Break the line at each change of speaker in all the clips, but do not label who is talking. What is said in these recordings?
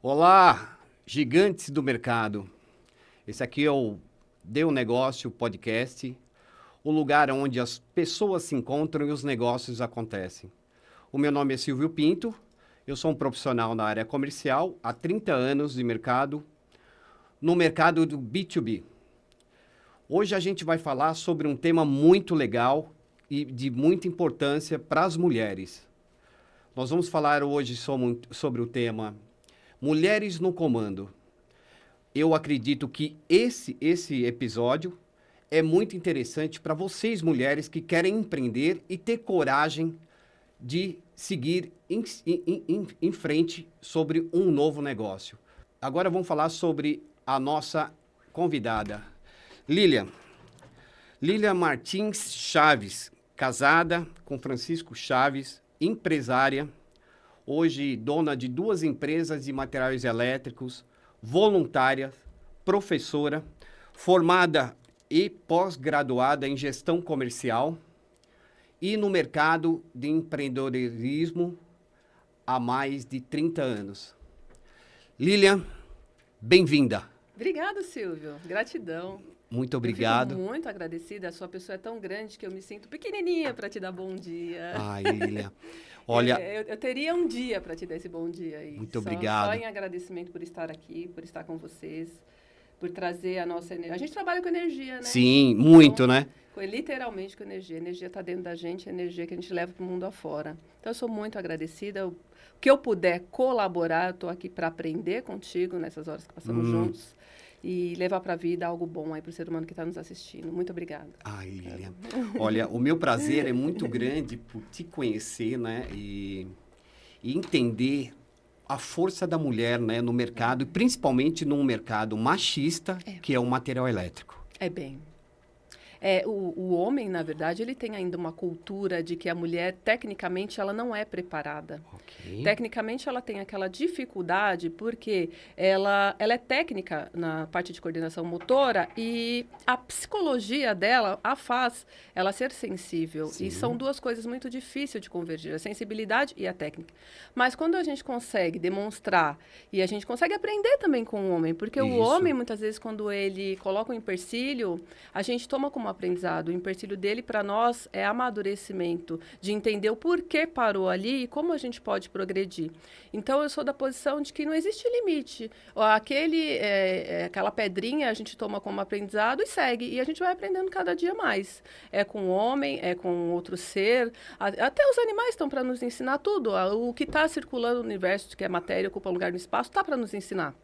Olá, gigantes do mercado. Esse aqui é o Deu Negócio Podcast, o lugar onde as pessoas se encontram e os negócios acontecem. O meu nome é Silvio Pinto, eu sou um profissional na área comercial, há 30 anos de mercado, no mercado do B2B. Hoje a gente vai falar sobre um tema muito legal e de muita importância para as mulheres. Nós vamos falar hoje sobre o tema Mulheres no Comando. Eu acredito que esse episódio é muito interessante para vocês, mulheres, que querem empreender e ter coragem de seguir em frente sobre um novo negócio. Agora vamos falar sobre a nossa convidada, Lilian Martins Chaves, casada com Francisco Chaves, empresária, hoje dona de 2 empresas de materiais elétricos, voluntária, professora, formada e pós-graduada em gestão comercial e no mercado de empreendedorismo há mais de 30 anos. Lilian, bem-vinda.
Obrigada, Silvio. Gratidão.
Muito obrigado.
Eu fico muito agradecida. A sua pessoa é tão grande que eu me sinto pequenininha para te dar bom dia.
Ai, Lilian. Olha,
eu teria um dia para te dar esse bom dia aí.
Muito obrigado.
Só em agradecimento por estar aqui, por estar com vocês, por trazer a nossa energia. A gente trabalha com energia, né?
Sim, muito, né?
Literalmente com energia. A energia está dentro da gente, a energia que a gente leva para o mundo afora. Então, eu sou muito agradecida. O que eu puder colaborar, eu estou aqui para aprender contigo nessas horas que passamos juntos. E levar para a vida algo bom aí para o ser humano que está nos assistindo. Muito obrigada.
Ai, Lilian. Olha, o meu prazer é muito grande por te conhecer, né? E entender a força da mulher, né, no mercado, e principalmente num mercado machista, que é o material elétrico.
É bem. O homem, na verdade, ele tem ainda uma cultura de que a mulher, tecnicamente, ela não é preparada.
Okay.
Tecnicamente, ela tem aquela dificuldade porque ela é técnica na parte de coordenação motora e a psicologia dela a faz ela ser sensível.
Sim.
E são 2 coisas muito difíceis de convergir, a sensibilidade e a técnica. Mas quando a gente consegue demonstrar e a gente consegue aprender também com o homem, porque o homem, muitas vezes, quando ele coloca um empecilho, a gente toma como aprendizado. O empecilho dele, para nós, é amadurecimento, de entender o porquê parou ali e como a gente pode progredir. Então, eu sou da posição de que não existe limite. Aquela pedrinha a gente toma como aprendizado e segue. E a gente vai aprendendo cada dia mais. É com o homem, é com outro ser. Até os animais estão para nos ensinar tudo. O que está circulando no universo, que é matéria, ocupa lugar no espaço, está para nos ensinar.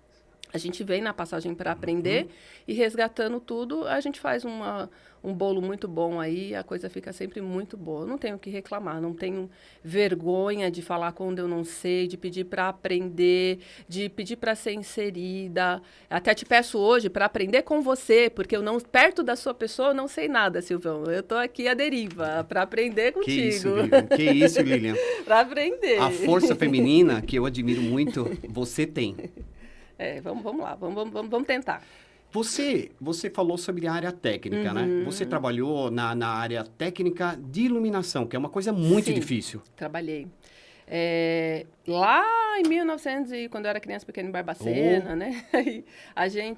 A gente vem na passagem para aprender e resgatando tudo, a gente faz um bolo muito bom aí, a coisa fica sempre muito boa. Eu não tenho o que reclamar, não tenho vergonha de falar quando eu não sei, de pedir para aprender, de pedir para ser inserida. Até te peço hoje para aprender com você, porque eu não, perto da sua pessoa, eu não sei nada, Silvão. Eu estou aqui à deriva para aprender contigo.
Que isso, Lilian.
Para aprender.
A força feminina, que eu admiro muito, você tem.
Vamos lá, vamos tentar.
Você falou sobre a área técnica, né? Você trabalhou na área técnica de iluminação, que é uma coisa muito difícil.
Trabalhei. Lá em 1900, quando eu era criança pequena em Barbacena, né?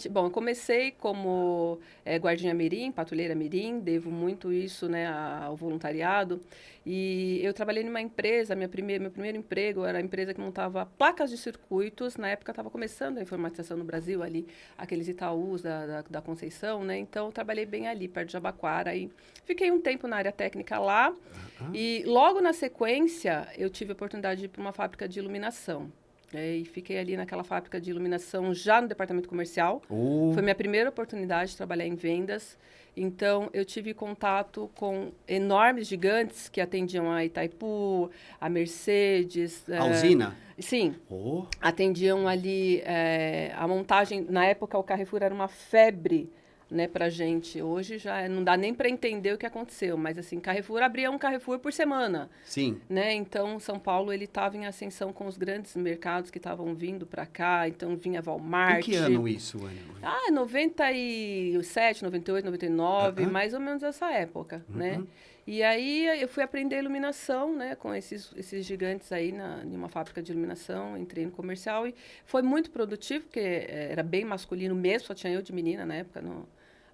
Eu comecei como guardinha mirim, patrulheira mirim, devo muito isso, né, ao voluntariado. E eu trabalhei numa empresa, meu primeiro emprego era a empresa que montava placas de circuitos. Na época estava começando a informatização no Brasil, ali, aqueles Itaús da Conceição, né? Então, eu trabalhei bem ali, perto de Jabaquara. E fiquei um tempo na área técnica lá. E logo na sequência, eu tive a oportunidade de ir para uma fábrica de iluminação. E fiquei ali naquela fábrica de iluminação já no departamento comercial. Foi minha primeira oportunidade de trabalhar em vendas. Então, eu tive contato com enormes gigantes que atendiam a Itaipu, a Mercedes.
A usina?
Sim. Atendiam ali a montagem. Na época, o Carrefour era uma febre, né, pra gente. Hoje já não dá nem para entender o que aconteceu, mas assim, Carrefour abria um Carrefour por semana.
Sim.
Né? Então, São Paulo ele estava em ascensão com os grandes mercados que estavam vindo para cá, então vinha Walmart.
Em que ano isso, Ana?
97, 98, 99, mais ou menos essa época, né? E aí eu fui aprender iluminação, né, com esses gigantes aí em uma fábrica de iluminação, entrei no comercial e foi muito produtivo, porque era bem masculino mesmo, só tinha eu de menina na época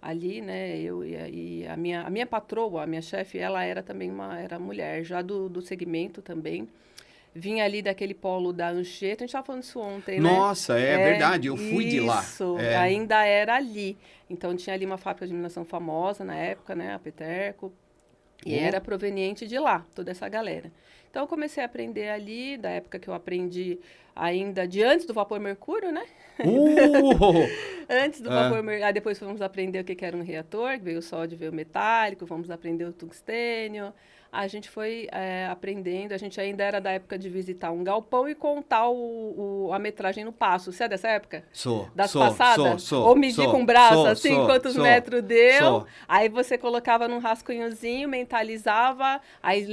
ali, né, eu e a minha patroa, a minha chefe, ela era também era mulher, já do segmento também. Vinha ali daquele polo da Anchieta, a gente estava falando isso ontem, né?
Nossa, é verdade, eu fui de lá.
Isso, ainda era ali. Então, tinha ali uma fábrica de iluminação famosa na época, né? A Peterco. E era proveniente de lá, toda essa galera. Então, eu comecei a aprender ali, da época que eu aprendi ainda de antes do vapor mercúrio, né? Antes do vapor mercúrio. Aí depois fomos aprender o que era um reator, veio o sódio, veio o metálico, vamos aprender o tungstênio. A gente foi aprendendo, a gente ainda era da época de visitar um galpão e contar a metragem no passo. Você é dessa época?
Sou.
Das passadas? Ou medir com o braço, assim, quantos metros deu. Aí você colocava num rascunhozinho, mentalizava, aí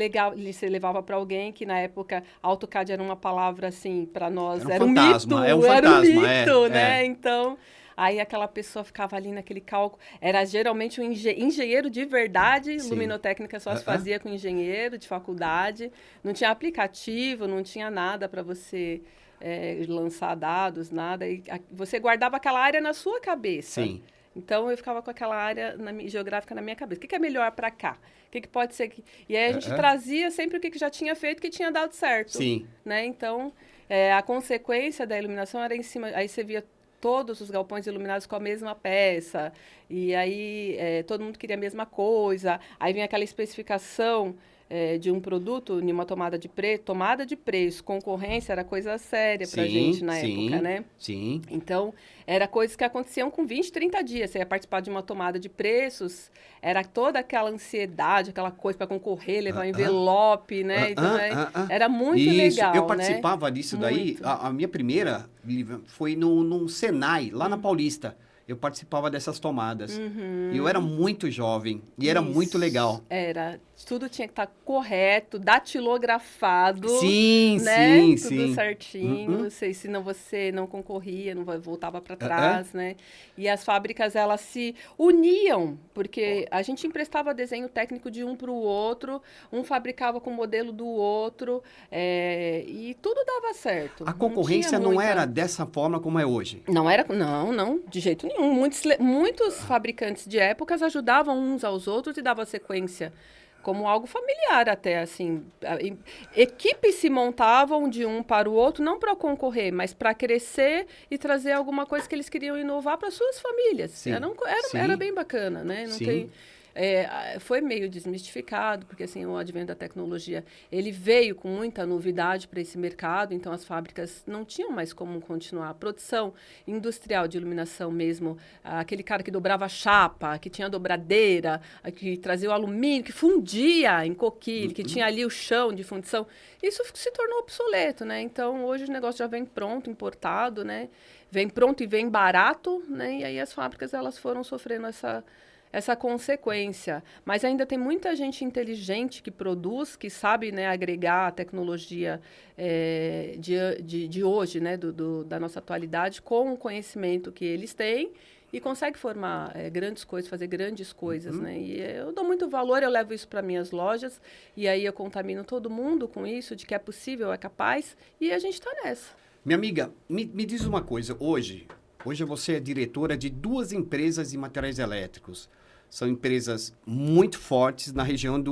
você levava para alguém que na época AutoCAD era uma palavra assim, para nós, era um fantasma, mito. Era um mito, né? Então... Aí aquela pessoa ficava ali naquele cálculo. Era geralmente um engenheiro de verdade. Sim. Luminotécnica só se fazia com engenheiro de faculdade. Não tinha aplicativo, não tinha nada para você lançar dados, nada. E você guardava aquela área na sua cabeça.
Sim.
Então, eu ficava com aquela área geográfica na minha cabeça. O que é melhor para cá? O que pode ser? E aí a gente trazia sempre o que já tinha feito, que tinha dado certo.
Sim.
Né? Então, a consequência da iluminação era em cima... Aí você via todos os galpões iluminados com a mesma peça, e aí todo mundo queria a mesma coisa, aí vinha aquela especificação de um produto em uma tomada de preço, concorrência era coisa séria pra gente na época, né?
Sim.
Então, era coisas que aconteciam com 20, 30 dias. Você ia participar de uma tomada de preços, era toda aquela ansiedade, aquela coisa para concorrer, levar um envelope, né? Então, era muito legal,
eu participava disso daí. A minha primeira foi num Senai, lá na Paulista. Eu participava dessas tomadas. E eu era muito jovem. E era muito legal.
Era. Tudo tinha que estar correto, datilografado.
Sim,
né?
sim,
Tudo certinho. Senão você não concorria, não voltava para trás, né? E as fábricas, elas se uniam, porque a gente emprestava desenho técnico de um para o outro, um fabricava com o modelo do outro, e tudo dava certo.
A concorrência não era dessa forma como é hoje?
Não era, não, de jeito nenhum. Muitos fabricantes de épocas ajudavam uns aos outros e davam sequência como algo familiar até, assim. Equipes se montavam de um para o outro, não para concorrer, mas para crescer e trazer alguma coisa que eles queriam inovar para suas famílias.
Sim.
Era bem bacana, né? Não
Sim.
tem... foi meio desmistificado, porque assim, o advento da tecnologia, ele veio com muita novidade para esse mercado, então as fábricas não tinham mais como continuar. A produção industrial de iluminação mesmo, aquele cara que dobrava chapa, que tinha dobradeira, que trazia o alumínio, que fundia em coquilho, que tinha ali o chão de fundição, isso se tornou obsoleto, né? Então, hoje o negócio já vem pronto, importado, né? Vem pronto e vem barato, né? E aí as fábricas, elas foram sofrendo essa consequência. Mas ainda tem muita gente inteligente que produz, que sabe, né, agregar a tecnologia de hoje, né, da nossa atualidade, com o conhecimento que eles têm e consegue formar grandes coisas, fazer grandes coisas. Né? E eu dou muito valor, eu levo isso para minhas lojas e aí eu contamino todo mundo com isso, de que é possível, é capaz, e a gente está nessa.
Minha amiga, me diz uma coisa. Hoje você é diretora de 2 empresas de materiais elétricos. São empresas muito fortes na região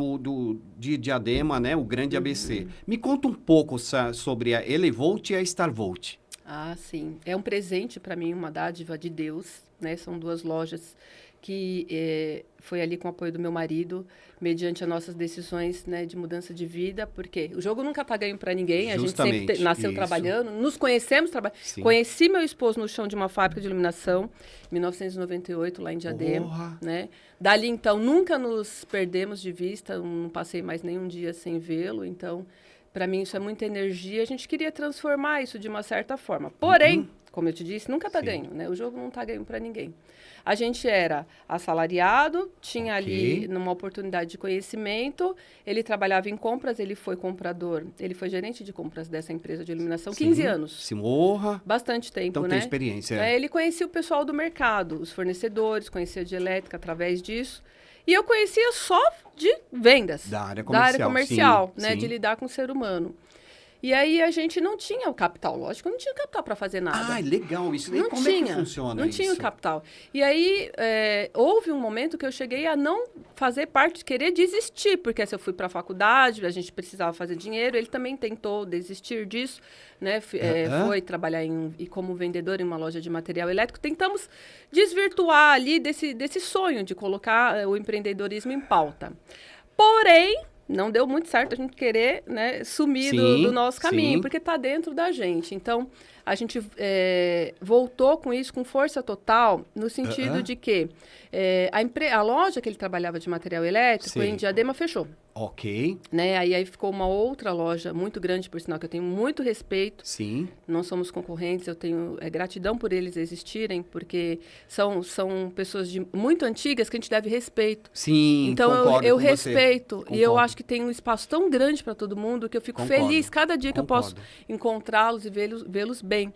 de Diadema, né? O grande ABC. Me conta um pouco sobre a Elevolt e a Starvolt.
Ah, sim. É um presente para mim, uma dádiva de Deus, né? São 2 lojas que foi ali com o apoio do meu marido, mediante as nossas decisões, né, de mudança de vida, porque o jogo nunca está ganho para ninguém,
Justamente,
a gente sempre nasceu trabalhando, nos conhecemos trabalhando. Conheci meu esposo no chão de uma fábrica de iluminação, em 1998, lá em Diadema, né? Dali, então, nunca nos perdemos de vista, não passei mais nenhum dia sem vê-lo, então, para mim, isso é muita energia, a gente queria transformar isso de uma certa forma. Porém, como eu te disse, nunca está ganho, né? O jogo não está ganho para ninguém. A gente era assalariado, tinha ali numa oportunidade de conhecimento, ele trabalhava em compras, ele foi comprador, ele foi gerente de compras dessa empresa de iluminação, 15 anos.
Se morra.
Bastante tempo,
então,
né?
Então tem experiência.
Ele conhecia o pessoal do mercado, os fornecedores, conhecia de elétrica através disso. E eu conhecia só de vendas.
Da área
Da área comercial,
sim,
né?
sim.
De lidar com o ser humano. E aí a gente não tinha o capital, lógico, não tinha capital para fazer nada.
Ah, legal isso.
Não
Como
tinha,
é que funciona
não
isso?
tinha o capital. E aí houve um momento que eu cheguei a não fazer parte, querer desistir, porque se eu fui para a faculdade, a gente precisava fazer dinheiro, ele também tentou desistir disso, né? Foi trabalhar como vendedor em uma loja de material elétrico. Tentamos desvirtuar ali desse sonho de colocar o empreendedorismo em pauta. Porém, não deu muito certo a gente querer, né, sumir do nosso caminho, porque está dentro da gente. Então, a gente voltou com isso com força total, no sentido de que a loja que ele trabalhava de material elétrico em Diadema fechou.
Ok.
Né? Aí ficou uma outra loja muito grande, por sinal, que eu tenho muito respeito.
Sim.
Não somos concorrentes, eu tenho gratidão por eles existirem, porque são pessoas muito antigas que a gente deve respeito.
Sim,
então eu
com
respeito.
você.
E eu acho que tem um espaço tão grande para todo mundo que eu fico feliz cada dia que eu posso encontrá-los e vê-los bem.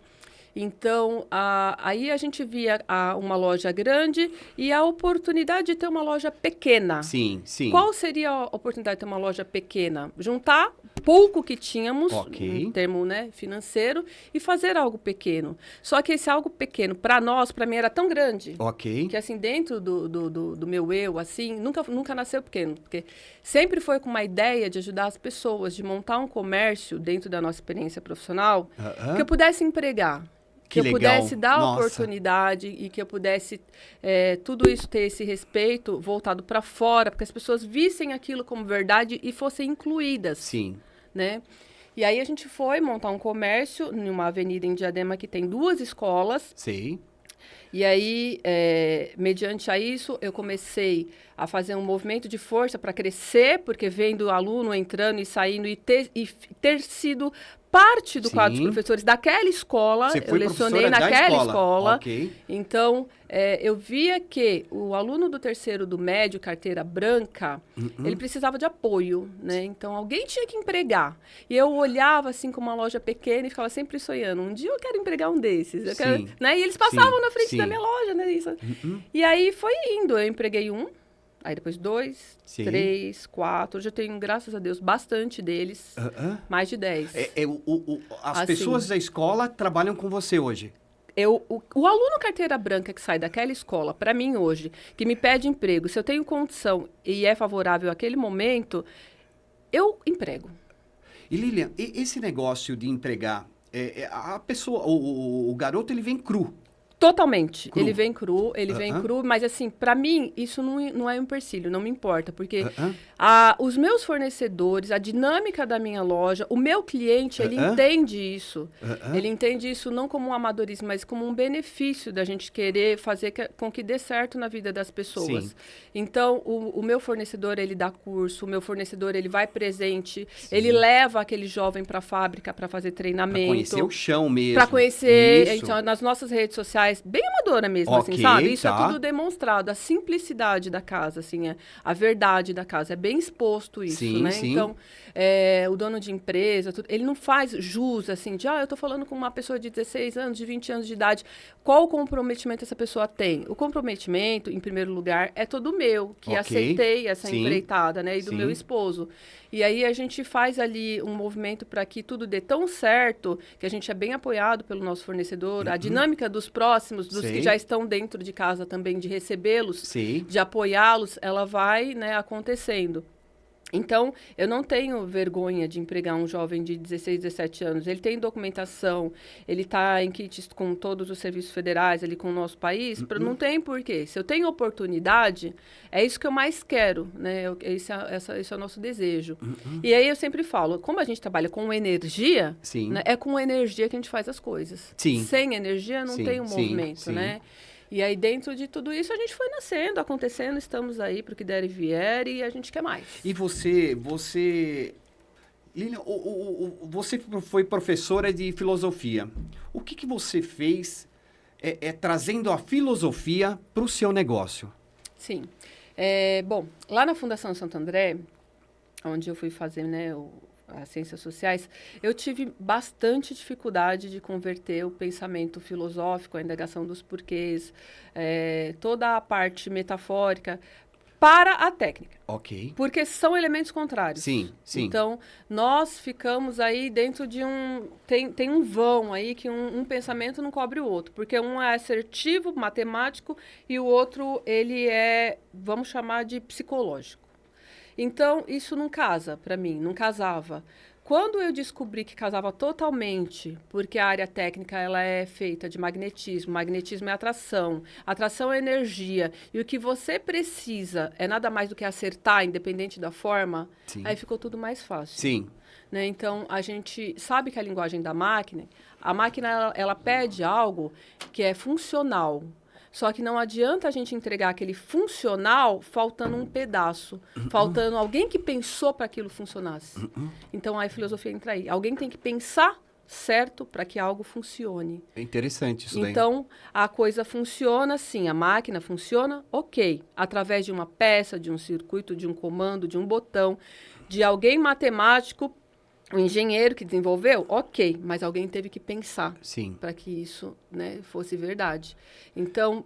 Então, aí a gente via uma loja grande e a oportunidade de ter uma loja pequena.
Sim, sim.
Qual seria a oportunidade de ter uma loja pequena? Juntar pouco que tínhamos, em termo, né, financeiro, e fazer algo pequeno. Só que esse algo pequeno, para mim, era tão grande. Que, assim, dentro do meu eu, assim, nunca nasceu pequeno. Porque sempre foi com uma ideia de ajudar as pessoas, de montar um comércio dentro da nossa experiência profissional, que eu pudesse empregar. Que eu pudesse dar oportunidade e que eu pudesse, tudo isso ter esse respeito voltado para fora, porque as pessoas vissem aquilo como verdade e fossem incluídas.
Sim.
Né? E aí a gente foi montar um comércio numa avenida em Diadema que tem 2 escolas.
Sim.
E aí, mediante a isso, eu comecei a fazer um movimento de força para crescer, porque vendo o aluno entrando e saindo e ter sido parte do quadro de professores daquela escola.
Você foi
eu lecionei naquela escola. Então, eu via que o aluno do terceiro do médio, carteira branca, ele precisava de apoio, né? Então, alguém tinha que empregar. E eu olhava, assim, com uma loja pequena e ficava sempre sonhando. Um dia eu quero empregar um desses. Eu quero, né? E eles passavam na frente da minha loja, né? Isso. E aí, foi indo. Eu empreguei um. Aí depois 2, 3, 4. Hoje eu tenho, graças a Deus, bastante deles. Mais de 10.
As pessoas da escola trabalham com você hoje?
O aluno carteira branca que sai daquela escola, para mim hoje, que me pede emprego, se eu tenho condição e é favorável àquele momento, eu emprego.
E Lilian, esse negócio de empregar, a pessoa, o garoto, ele vem cru.
Totalmente. Ele vem cru, mas assim, para mim, isso não é um empecilho, não me importa, porque os meus fornecedores, a dinâmica da minha loja, o meu cliente, ele entende isso. Ele entende isso não como um amadorismo, mas como um benefício da gente querer fazer com que dê certo na vida das pessoas.
Sim.
Então, o meu fornecedor, ele dá curso, o meu fornecedor, ele vai presente, ele leva aquele jovem para a fábrica para fazer treinamento. Para
conhecer o chão mesmo.
Para conhecer, então, nas nossas redes sociais, bem amadora mesmo, assim, sabe? Isso é tudo demonstrado, a simplicidade da casa, assim, a verdade da casa, é bem exposto isso, né?
Sim.
Então, o dono de empresa, ele não faz jus, assim, de, eu tô falando com uma pessoa de 16 anos, de 20 anos de idade, qual o comprometimento essa pessoa tem? O comprometimento, em primeiro lugar, é todo meu, que aceitei essa empreitada, né? E do meu esposo. E aí a gente faz ali um movimento para que tudo dê tão certo, que a gente é bem apoiado pelo nosso fornecedor, a dinâmica dos próximos, dos que já estão dentro de casa também, de recebê-los, de apoiá-los, ela vai, né, acontecendo. Então, eu não tenho vergonha de empregar um jovem de 16, 17 anos. Ele tem documentação, ele está em kits com todos os serviços federais ali com o nosso país. Não tem porquê. Se eu tenho oportunidade, é isso que eu mais quero, né? Esse é o nosso desejo. E aí eu sempre falo, como a gente trabalha com energia, né, é com energia que a gente faz as coisas. Sem energia não tem um movimento, né? E aí, dentro de tudo isso, a gente foi nascendo, acontecendo, estamos aí para o que der e vier e a gente quer mais.
E você... Lilian, você foi professora de filosofia. O que você fez trazendo a filosofia para o seu negócio?
Sim. Bom, lá na Fundação Santo André, onde eu fui fazer, né, as ciências sociais, eu tive bastante dificuldade de converter o pensamento filosófico, a indagação dos porquês, toda a parte metafórica, para a técnica.
Ok.
Porque são elementos contrários.
Sim, sim.
Então, nós ficamos aí dentro de um... Tem um vão aí que um pensamento não cobre o outro. Porque um é assertivo, matemático, e o outro, ele é, vamos chamar de psicológico. Então, isso não casa para mim, não casava. Quando eu descobri que casava totalmente, porque a área técnica ela é feita de magnetismo, magnetismo é atração, atração é energia, e o que você precisa é nada mais do que acertar, independente da forma,
Sim.
aí ficou tudo mais fácil.
Sim.
Né? Então, a gente sabe que a linguagem da máquina, a máquina ela pede algo que é funcional. Só que não adianta a gente entregar aquele funcional faltando um pedaço, faltando alguém que pensou para aquilo funcionasse. Então, a filosofia entra aí. Alguém tem que pensar certo para que algo funcione.
É interessante isso daí.
Então, a coisa funciona sim, a máquina funciona, ok. Através de uma peça, de um circuito, de um comando, de um botão, de alguém matemático, um engenheiro que desenvolveu, ok, mas alguém teve que pensar para que isso, né, fosse verdade. Então,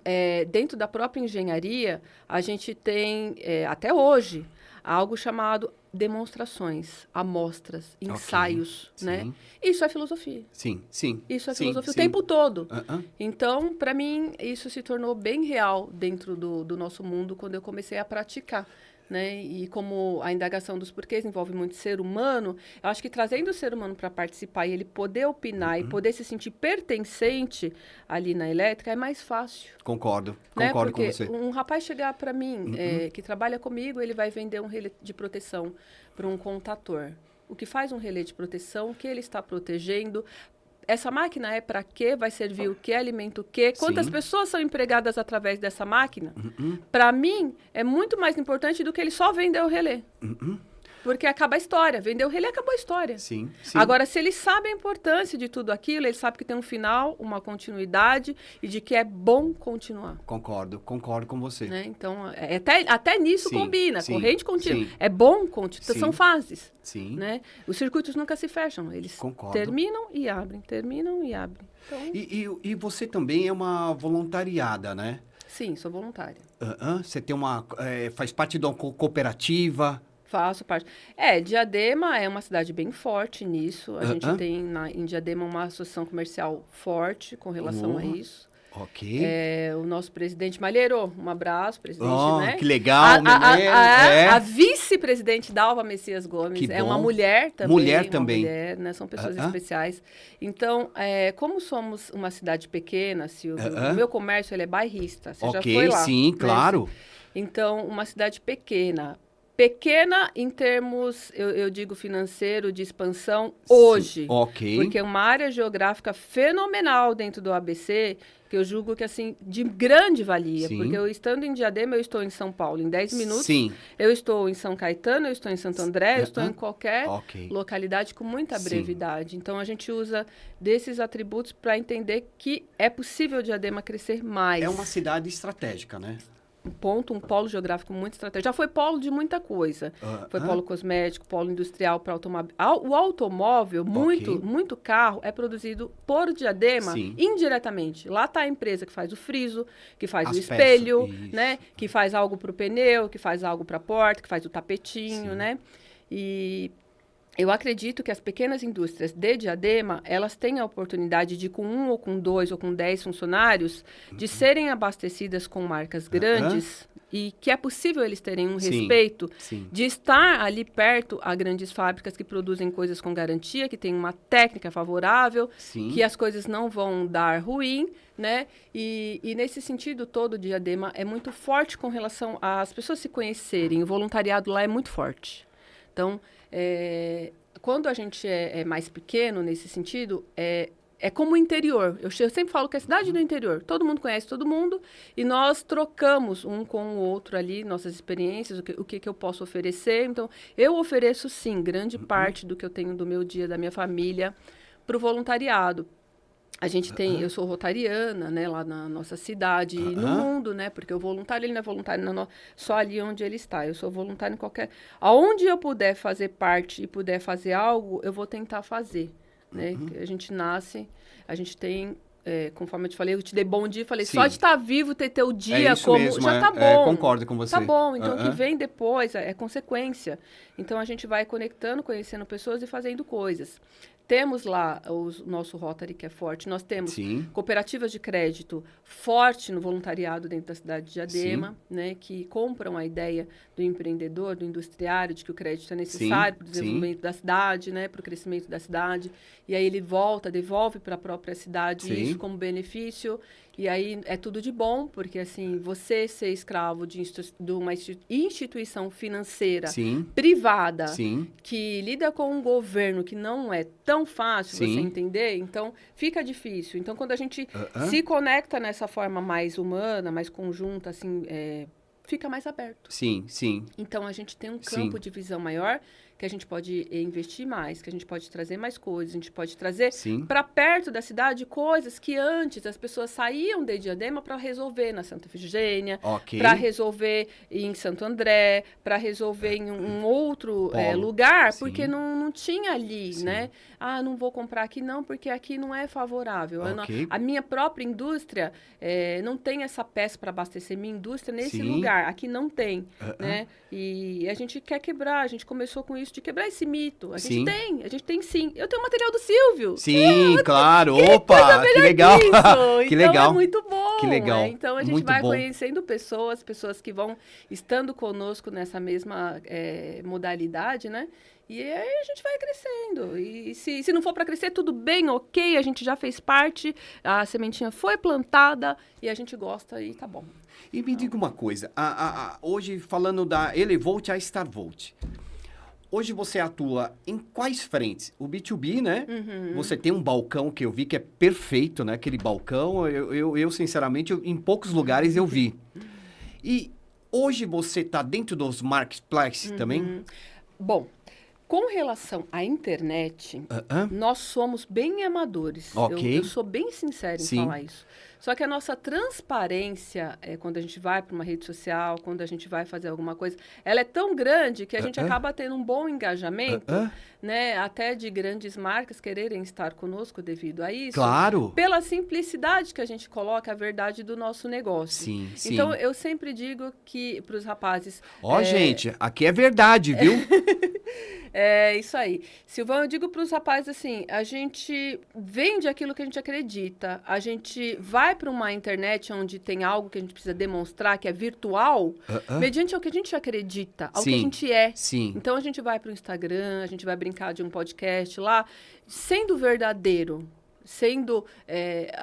dentro da própria engenharia, a gente tem, até hoje, algo chamado demonstrações, amostras, ensaios, né?
Sim.
Isso é filosofia.
Sim, sim.
Isso é
sim,
filosofia
sim.
o tempo todo.
Uh-uh.
Então, para mim, isso se tornou bem real dentro do nosso mundo quando eu comecei a praticar. Né? E como a indagação dos porquês envolve muito ser humano, eu acho que trazendo o ser humano para participar e ele poder opinar e poder se sentir pertencente ali na elétrica é mais fácil.
Concordo,
Né?
concordo
Porque
com você.
um rapaz chegar para mim, que trabalha comigo, ele vai vender um relé de proteção para um contator. O que faz um relé de proteção, o que ele está protegendo, essa máquina é para quê? Vai servir o quê? Alimenta o quê? Quantas
Sim.
pessoas são empregadas através dessa máquina? Para mim, é muito mais importante do que ele só vender o relé. Porque acaba a história. Vender o relé, acabou a história.
Sim, sim.
Agora, se ele sabe a importância de tudo aquilo, ele sabe que tem um final, uma continuidade e de que é bom continuar.
Concordo com você.
Né? Então, até nisso
Sim,
combina.
sim,
corrente contínua.
sim.
É bom continuar.
Sim.
São fases.
Sim.
Né? Os circuitos nunca se fecham. Eles
Concordo.
terminam e abrem, terminam e abrem. Então,
E você também é uma voluntariada, né?
sim, sou voluntária.
Você tem faz parte de uma cooperativa.
Faço parte. Diadema é uma cidade bem forte nisso. A gente tem em Diadema uma associação comercial forte com relação a isso.
Ok.
O nosso presidente Malheiro, um abraço, presidente, né?
Que legal,
a vice-presidente Dalva Messias Gomes
Que
é
bom.
uma mulher também.
Mulher também.
Mulher, né? São pessoas especiais. Então, como somos uma cidade pequena, Silvio, o meu comércio ele é bairrista. Você já foi lá.
Sim,
né?
claro.
Então, uma cidade pequena. Pequena em termos, eu digo financeiro, de expansão, hoje.
Ok.
Porque é uma área geográfica fenomenal dentro do ABC, que eu julgo que, assim, de grande valia.
Sim.
Porque eu estando em Diadema, eu estou em São Paulo em 10 minutos.
Sim.
Eu estou em São Caetano, eu estou em Santo André, eu estou em qualquer localidade com muita brevidade. Então, a gente usa desses atributos para entender que é possível Diadema crescer mais.
É uma cidade estratégica, né?
Um polo geográfico muito estratégico. Já foi polo de muita coisa. Foi polo cosmético, polo industrial para automóvel. O automóvel, muito carro, é produzido por Diadema indiretamente. Lá está a empresa que faz o friso, que faz o espelho, né? Que faz algo para o pneu, que faz algo para a porta, que faz o tapetinho, né? E eu acredito que as pequenas indústrias de Diadema, elas têm a oportunidade de, com 1 ou com 2 ou com 10 funcionários, de serem abastecidas com marcas grandes e que é possível eles terem um respeito de estar ali perto a grandes fábricas que produzem coisas com garantia, que tem uma técnica favorável, que as coisas não vão dar ruim, né? E nesse sentido todo, Diadema é muito forte com relação às pessoas se conhecerem. O voluntariado lá é muito forte. Então, quando a gente é mais pequeno, nesse sentido, é como o interior. Eu sempre falo que é a cidade do interior. Todo mundo conhece todo mundo e nós trocamos um com o outro ali, nossas experiências, o que eu posso oferecer. Então, eu ofereço, sim, grande parte do que eu tenho do meu dia, da minha família, para o voluntariado. A gente tem, eu sou rotariana, né, lá na nossa cidade e no mundo, né, porque o voluntário, ele não é voluntário só ali onde ele está. Eu sou voluntário em qualquer... Aonde eu puder fazer parte e puder fazer algo, eu vou tentar fazer, né. A gente nasce, a gente tem conforme eu te falei, eu te dei bom dia, falei,
Sim.
só de estar vivo, ter teu dia
isso
como...
mesmo,
já tá bom.
concordo com você.
Tá bom, então o que vem depois é consequência. Então a gente vai conectando, conhecendo pessoas e fazendo coisas. Temos lá o nosso Rotary, que é forte. Nós temos cooperativas de crédito forte no voluntariado dentro da cidade de Diadema, né, que compram a ideia do empreendedor, do industriário, de que o crédito é necessário para o desenvolvimento da cidade, né, para o crescimento da cidade. E aí ele devolve para a própria cidade isso como benefício. E aí é tudo de bom, porque assim, você ser escravo de uma instituição financeira privada que lida com um governo que não é tão fácil você entender, então fica difícil. Então, quando a gente se conecta nessa forma mais humana, mais conjunta, assim, fica mais aberto. Então, a gente tem um campo de visão maior, que a gente pode investir mais, que a gente pode trazer mais coisas, a gente pode trazer para perto da cidade coisas que antes as pessoas saíam de Diadema para resolver na Santa Efigênia, para resolver em Santo André, para resolver em um outro lugar, porque não tinha ali, né? Ah, não vou comprar aqui não, porque aqui não é favorável. A minha própria indústria não tem essa peça para abastecer minha indústria nesse lugar. Aqui não tem, né? E a gente quer quebrar, a gente começou com isso, de quebrar esse mito. A gente tem sim. Eu tenho material do Silvio.
Claro. Opa, que legal.
Que legal. É muito bom.
Que legal.
Então, a gente vai conhecendo pessoas que vão estando conosco nessa mesma modalidade, né? E aí a gente vai crescendo. E se não for para crescer, tudo bem, ok. A gente já fez parte, a sementinha foi plantada e a gente gosta e tá bom.
E me diga uma coisa. Hoje, falando da Elevolt a StarVolt, hoje você atua em quais frentes? O B2B, né? Você tem um balcão que eu vi que é perfeito, né? Aquele balcão, eu sinceramente, em poucos lugares eu vi. E hoje você está dentro dos marketplaces também?
Bom, com relação à internet, nós somos bem amadores. Eu sou bem sincera em falar isso. Só que a nossa transparência, quando a gente vai para uma rede social, quando a gente vai fazer alguma coisa, ela é tão grande que a gente acaba tendo um bom engajamento, né? Até de grandes marcas quererem estar conosco devido a isso.
Claro!
Pela simplicidade que a gente coloca a verdade do nosso negócio. Então, eu sempre digo que para os rapazes...
gente, aqui é verdade, viu?
É isso aí. Silvão, eu digo para os rapazes assim, a gente vende aquilo que a gente acredita, a gente vai para uma internet onde tem algo que a gente precisa demonstrar, que é virtual, mediante ao que a gente acredita, ao que a gente é. Então, a gente vai para o Instagram, a gente vai brincar de um podcast lá, sendo verdadeiro. Sendo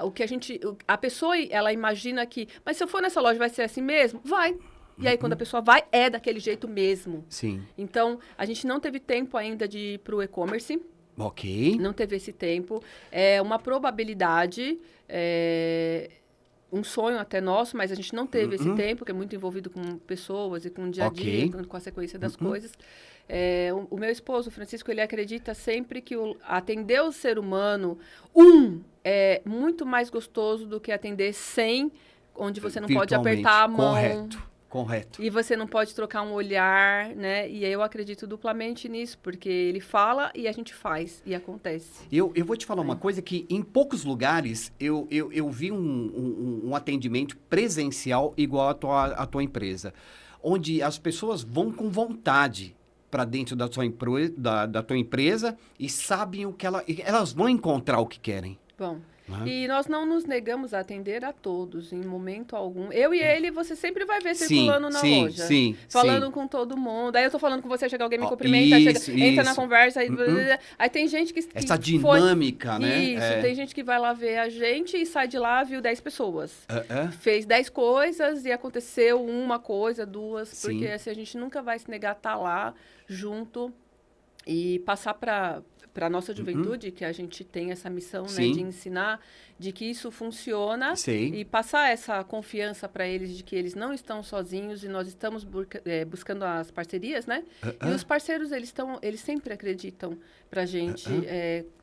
o que a pessoa, ela imagina que, mas se eu for nessa loja vai ser assim mesmo? Vai. E aí, quando a pessoa vai, é daquele jeito mesmo. Então, a gente não teve tempo ainda de ir para o e-commerce. Não teve esse tempo. É uma probabilidade, um sonho até nosso, mas a gente não teve esse tempo, que é muito envolvido com pessoas e com o dia a dia, com a sequência das coisas. O meu esposo, Francisco, ele acredita sempre que atender o ser humano, é muito mais gostoso do que atender 100, onde você não pode apertar a mão.
Correto.
E você não pode trocar um olhar, né? E eu acredito duplamente nisso, porque ele fala e a gente faz, e acontece.
Eu vou te falar uma coisa que em poucos lugares eu vi um atendimento presencial igual à tua empresa, onde as pessoas vão com vontade para dentro da tua empresa e sabem o que elas vão encontrar o que querem.
Bom... E nós não nos negamos a atender a todos, em momento algum. Eu e ele, você sempre vai ver circulando na loja. Falando com todo mundo. Aí eu tô falando com você, chega alguém, me cumprimenta, entra na conversa. Aí tem gente que
essa dinâmica, né?
Isso, tem gente que vai lá ver a gente e sai de lá, viu 10 pessoas. Fez 10 coisas e aconteceu uma coisa, duas. Porque assim, a gente nunca vai se negar a estar lá, junto, e passar para a nossa juventude, que a gente tem essa missão, né, de ensinar, de que isso funciona e passar essa confiança para eles de que eles não estão sozinhos e nós estamos buscando as parcerias, né? E os parceiros, eles sempre acreditam para a gente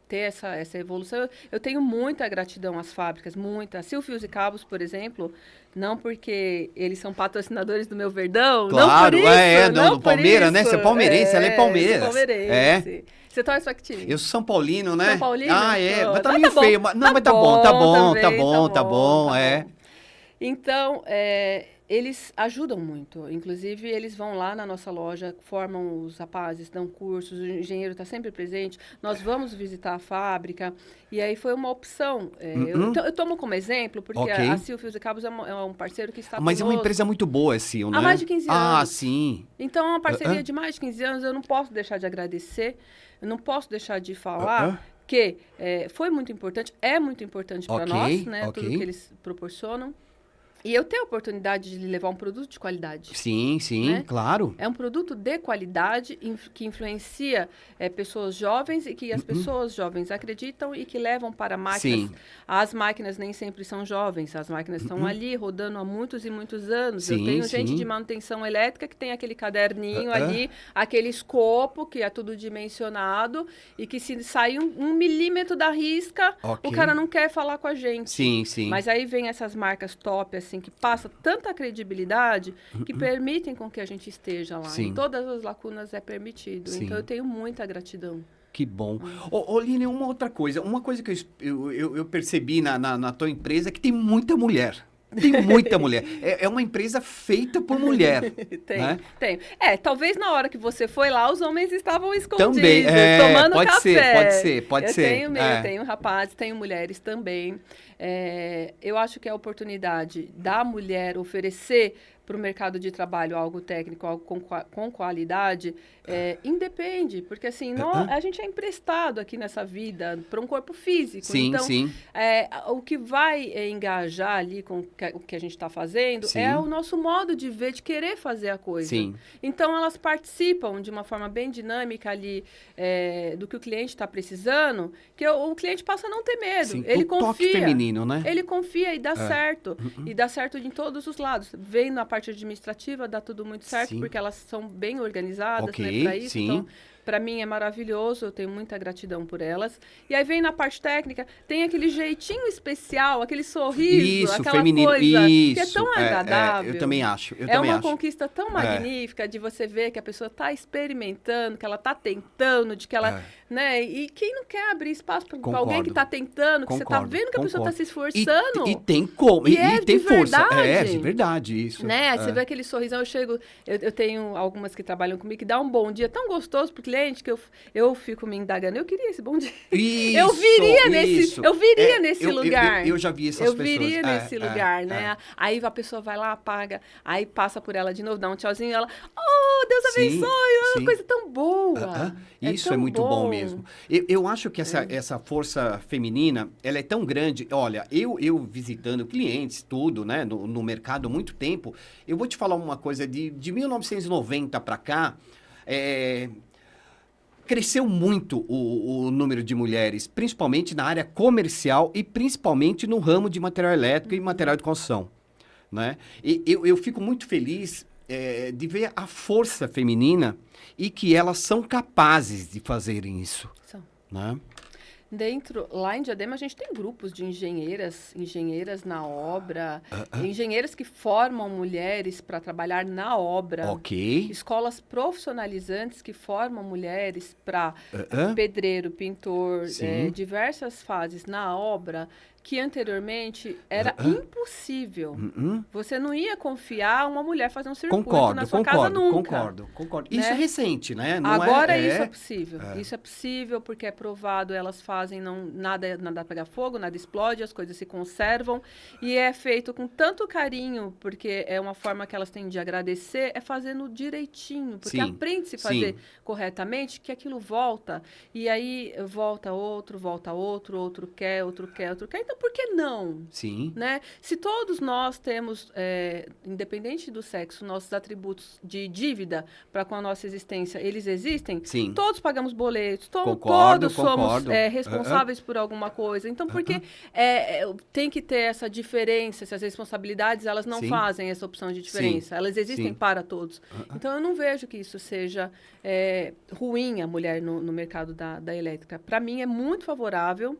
ter essa evolução. Eu tenho muita gratidão às fábricas, muita. A Sil Fios e Cabos, por exemplo, não porque eles são patrocinadores do meu Verdão,
claro,
não por isso.
Do Palmeiras, né? Você é palmeirense, ela é palmeirense.
Você torce para que time?
Eu sou São Paulino, né?
São Paulino?
Ah, é. Mas tá
Mas
meio
tá
feio.
bom.
Não, mas
Tá bom
tá bom, é.
Então, eles ajudam muito. Inclusive, eles vão lá na nossa loja, formam os rapazes, dão cursos, o engenheiro está sempre presente. Nós vamos visitar a fábrica. E aí foi uma opção. Eu tomo como exemplo, porque
Ok.
a Sil Fios e Cabos é um parceiro que está
Mas é uma
conosco
empresa muito boa, Sil, né?
há mais de 15 anos.
Ah, sim.
Então, é uma parceria de mais de 15 anos. Eu não posso deixar de agradecer, eu não posso deixar de falar que foi muito importante, é muito importante para nós, né? Tudo que eles proporcionam. E eu tenho a oportunidade de levar um produto de qualidade.
Sim,
né?
Claro.
É um produto de qualidade que influencia pessoas jovens e que as pessoas jovens acreditam e que levam para máquinas.
Sim.
As máquinas nem sempre são jovens, as máquinas estão ali rodando há muitos e muitos anos.
Sim,
eu tenho gente de manutenção elétrica que tem aquele caderninho ali, aquele escopo que é tudo dimensionado e que se sair um milímetro da risca, o cara não quer falar com a gente.
Sim, sim.
Mas aí vem essas marcas top, assim, que passa tanta credibilidade que permitem com que a gente esteja lá.
Sim.
Em todas as lacunas é permitido.
Sim.
Então, eu tenho muita gratidão.
Que bom. Line, uma outra coisa. Uma coisa que eu percebi na tua empresa é que tem muita mulher. Tem muita mulher. É uma empresa feita por mulher.
Tem. Talvez na hora que você foi lá, os homens estavam escondidos,
também,
tomando
pode
café.
Pode ser.
Eu tenho rapazes, tenho mulheres também. Eu acho que é a oportunidade da mulher oferecer para o mercado de trabalho algo técnico, algo com qualidade, independe, porque assim, a gente é emprestado aqui nessa vida para um corpo físico.
Sim,
então,
sim.
O que vai engajar ali com o que a gente está fazendo é o nosso modo de ver, de querer fazer a coisa.
Sim.
Então, elas participam de uma forma bem dinâmica ali do que o cliente está precisando, que o cliente passa a não ter medo.
Sim.
Ele
o
confia.
Toque feminino, né?
Ele confia e dá certo. E dá certo em todos os lados. Vem na parte administrativa, dá tudo muito certo, porque elas são bem organizadas, né, para isso.
Sim.
Então, para mim é maravilhoso, eu tenho muita gratidão por elas. E aí vem na parte técnica, tem aquele jeitinho especial, aquele sorriso, aquela
feminino.
coisa que é tão agradável.
Eu também acho.
Uma conquista tão magnífica de você ver que a pessoa está experimentando, que ela está tentando, de que ela, né? E quem não quer abrir espaço para alguém que está tentando, que você está vendo que a pessoa está se esforçando.
E tem como, e tem força.
Verdade.
De verdade, isso.
Né? Você vê aquele sorrisão, eu tenho algumas que trabalham comigo que dá um bom dia tão gostoso pro cliente que eu fico me indagando. Eu queria esse bom dia. Eu viria nesse lugar.
Eu já vi essas pessoas.
Eu viria nesse lugar, né? Aí a pessoa vai lá, apaga, aí passa por ela de novo, dá um tchauzinho e ela, oh, Deus abençoe, é uma coisa tão boa.
Isso é muito bom mesmo. Eu acho que essa força feminina, ela é tão grande. Olha, eu visitando clientes, tudo, né, no mercado há muito tempo, eu vou te falar uma coisa, de 1990 para cá, cresceu muito o número de mulheres, principalmente na área comercial e principalmente no ramo de material elétrico e material de construção, né? E eu fico muito feliz de ver a força feminina e que elas são capazes de fazerem isso.
São.
Né?
Lá em Diadema, a gente tem grupos de engenheiras na obra, engenheiras que formam mulheres para trabalhar na obra. Escolas profissionalizantes que formam mulheres para pedreiro, pintor, diversas fases na obra, que anteriormente era impossível. Você não ia confiar uma mulher fazer um circuito na sua casa nunca.
Concordo. Né? Isso é recente, né?
Agora isso é possível. Isso é possível porque é provado, elas fazem, nada pega fogo, nada explode, as coisas se conservam. E é feito com tanto carinho, porque é uma forma que elas têm de agradecer, é fazendo direitinho. Porque aprende-se a fazer corretamente, que aquilo volta. E aí volta outro quer. Então, por que não?
Sim.
Né? Se todos nós temos, independente do sexo, nossos atributos de dívida para com a nossa existência, eles existem, todos pagamos boletos, todos somos responsáveis por alguma coisa. Então, por que tem que ter essa diferença, se as responsabilidades elas não fazem essa opção de diferença? Elas existem para todos. Então, eu não vejo que isso seja ruim a mulher no mercado da elétrica. Para mim, é muito favorável.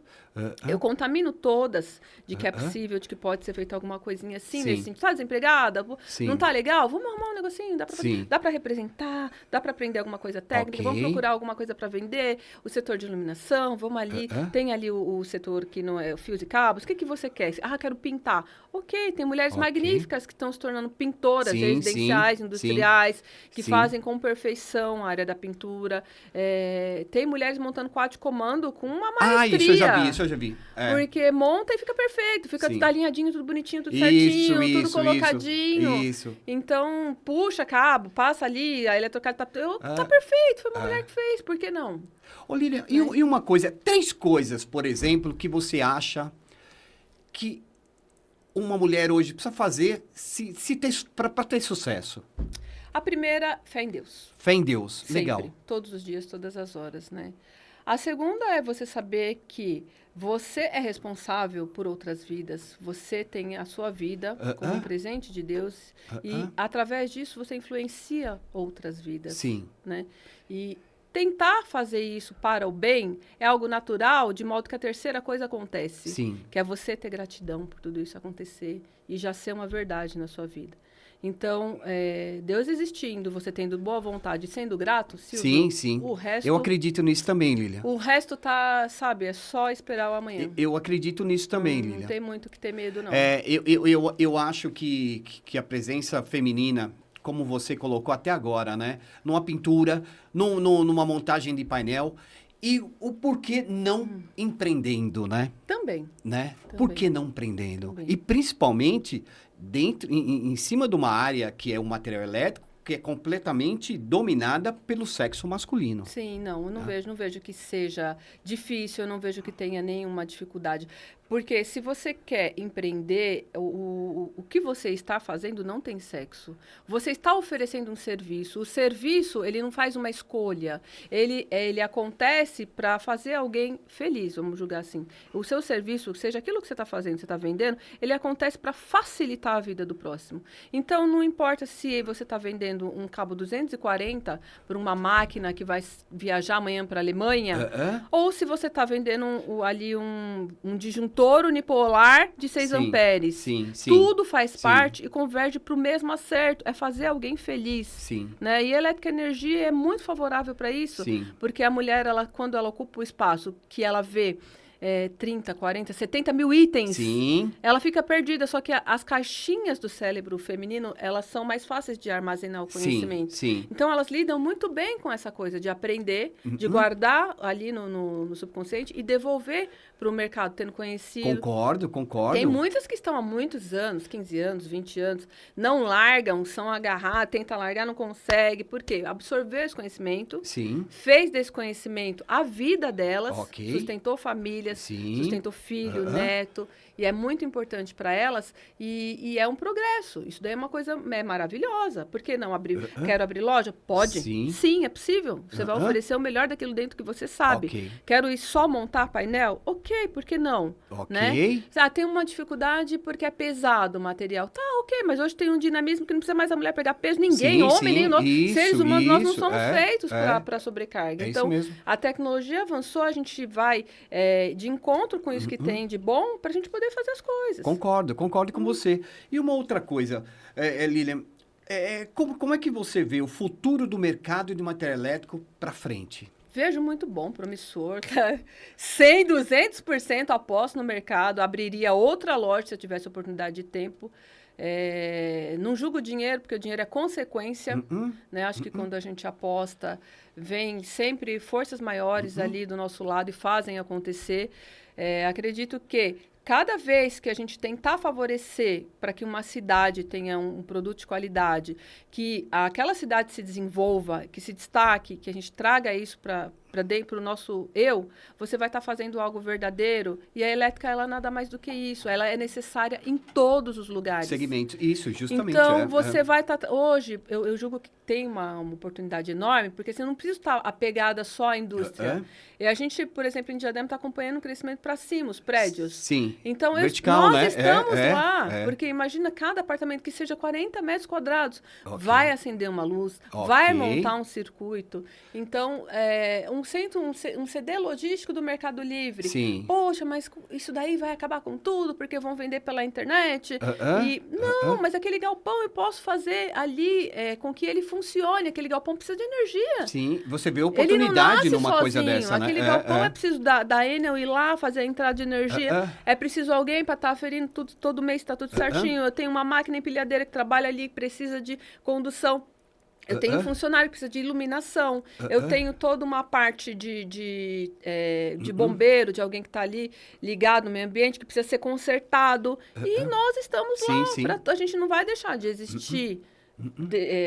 Eu contamino todos. todas, de que é possível, de que pode ser feita alguma coisinha assim,
Sim.
nesse sentido. Tá desempregada?
Sim.
Não tá legal? Vamos arrumar um negocinho,
Sim.
dá para representar, dá para aprender alguma coisa técnica,
Ok.
vamos procurar alguma coisa para vender, o setor de iluminação, vamos ali, tem ali o setor que não é fios e cabos, o que você quer? Ah, quero pintar. Ok, tem mulheres magníficas que estão se tornando pintoras
Sim,
residenciais,
sim,
industriais, que
sim.
fazem com perfeição a área da pintura. Tem mulheres montando quadro de comando com uma maestria.
Ah, isso eu já vi.
Porque monta e fica perfeito, fica
Sim.
tudo alinhadinho, tudo bonitinho, tudo certinho, tudo colocadinho.
Isso.
Então, puxa cabo, passa ali, a eletrocário tá perfeito, foi uma mulher que fez, por que não?
Ô, Lília, e uma coisa, 3 coisas, por exemplo, que você acha que uma mulher hoje precisa fazer para ter sucesso?
A primeira, fé em Deus.
Fé em Deus,
Sempre,
legal.
todos os dias, todas as horas, né? A segunda é você saber que você é responsável por outras vidas. Você tem a sua vida como um presente de Deus. E, através disso, você influencia outras vidas.
Sim.
Né? E tentar fazer isso para o bem é algo natural, de modo que a terceira coisa acontece.
Sim.
Que é você ter gratidão por tudo isso acontecer e já ser uma verdade na sua vida. Então, Deus existindo, você tendo boa vontade e sendo grato, Silvio,
sim.
O resto...
Eu acredito nisso também, Lília.
O resto tá, sabe, é só esperar o amanhã.
Eu acredito nisso também, Lília.
Não tem muito que ter medo, não.
Eu acho que a presença feminina, como você colocou até agora, né? Numa pintura, numa montagem de painel, e o porquê não empreendendo, né?
Também.
Né?
Também.
Por que não empreendendo?
Também.
E principalmente em cima de uma área que é o material elétrico, que é completamente dominada pelo sexo masculino.
Sim, não, eu não vejo que seja difícil, eu não vejo que tenha nenhuma dificuldade. Porque se você quer empreender, o que você está fazendo não tem sexo. Você está oferecendo um serviço. O serviço, ele não faz uma escolha. Ele acontece para fazer alguém feliz, vamos julgar assim. O seu serviço, seja aquilo que você está fazendo, você está vendendo, ele acontece para facilitar a vida do próximo. Então, não importa se você está vendendo um cabo 240 para uma máquina que vai viajar amanhã para a Alemanha, ou se você está vendendo ali um disjuntor unipolar de 6 amperes.
Sim.
Tudo faz parte e converge para o mesmo acerto. É fazer alguém feliz.
Sim.
Né? E a elétrica energia é muito favorável para isso.
Sim.
Porque a mulher, quando ela ocupa o espaço que ela vê 30, 40, 70 mil itens,
Sim.
ela fica perdida. Só que as caixinhas do cérebro feminino, elas são mais fáceis de armazenar o conhecimento.
Sim.
Então, elas lidam muito bem com essa coisa de aprender, de guardar ali no subconsciente e devolver para o mercado, tendo conhecido.
Concordo.
Tem muitas que estão há muitos anos, 15 anos, 20 anos, não largam, são agarradas, tenta largar, não consegue. Por quê? Absorveu esse conhecimento,
Sim.
fez desse conhecimento a vida delas,
Ok.
sustentou famílias,
Sim.
sustentou filho, neto, e é muito importante para elas, e é um progresso. Isso daí é uma coisa maravilhosa. Por que não abrir? Quero abrir loja? Pode.
Sim,
é possível. Você vai oferecer o melhor daquilo dentro que você sabe.
Ok.
Quero ir só montar painel? Ok, por que não?
Ok.
Né? Tem uma dificuldade porque é pesado o material. Tá, ok, mas hoje tem um dinamismo que não precisa mais a mulher pegar peso. Ninguém, homem, nem nós, seres humanos, nós não somos feitos para sobrecarga. Então,
isso mesmo.
a tecnologia avançou, a gente vai de encontro com isso que tem de bom para a gente poder fazer as coisas.
Concordo com você. E uma outra coisa, Lilian, como é que você vê o futuro do mercado de material elétrico para frente?
Vejo muito bom, promissor. 100, 200% aposto no mercado. Abriria outra loja se eu tivesse oportunidade de tempo. Não julgo o dinheiro, porque o dinheiro é consequência. Né? Acho que quando a gente aposta, vem sempre forças maiores ali do nosso lado e fazem acontecer. Acredito que cada vez que a gente tentar favorecer para que uma cidade tenha um produto de qualidade, que aquela cidade se desenvolva, que se destaque, que a gente traga isso para dentro do nosso eu, você vai estar fazendo algo verdadeiro. E a elétrica, ela nada mais do que isso. Ela é necessária em todos os lugares.
Segmentos, isso, justamente.
Então, você vai estar... Hoje, eu julgo que tem uma oportunidade enorme, porque você não precisa estar apegada só à indústria. E a gente, por exemplo, em Diadema, está acompanhando o crescimento para cima, os prédios.
Sim.
Então,
vertical,
nós estamos lá.
É.
Porque imagina cada apartamento que seja 40 metros quadrados.
Okay.
Vai acender uma luz, vai montar um circuito. Então, um um CD logístico do Mercado Livre.
Sim.
Poxa, mas isso daí vai acabar com tudo, porque vão vender pela internet. Mas aquele galpão eu posso fazer ali com que ele funcione. Aquele galpão precisa de energia.
Sim, você vê oportunidade numa
sozinho.
Coisa dessa, né?
Aquele galpão é preciso da Enel ir lá fazer a entrada de energia. É preciso alguém para estar aferindo tudo, todo mês está tudo certinho. Eu tenho uma máquina empilhadeira que trabalha ali, que precisa de condução. Eu tenho funcionário que precisa de iluminação. Eu tenho toda uma parte de bombeiro, de alguém que está ali ligado no meio ambiente, que precisa ser consertado. E nós estamos lá. A gente não vai deixar de existir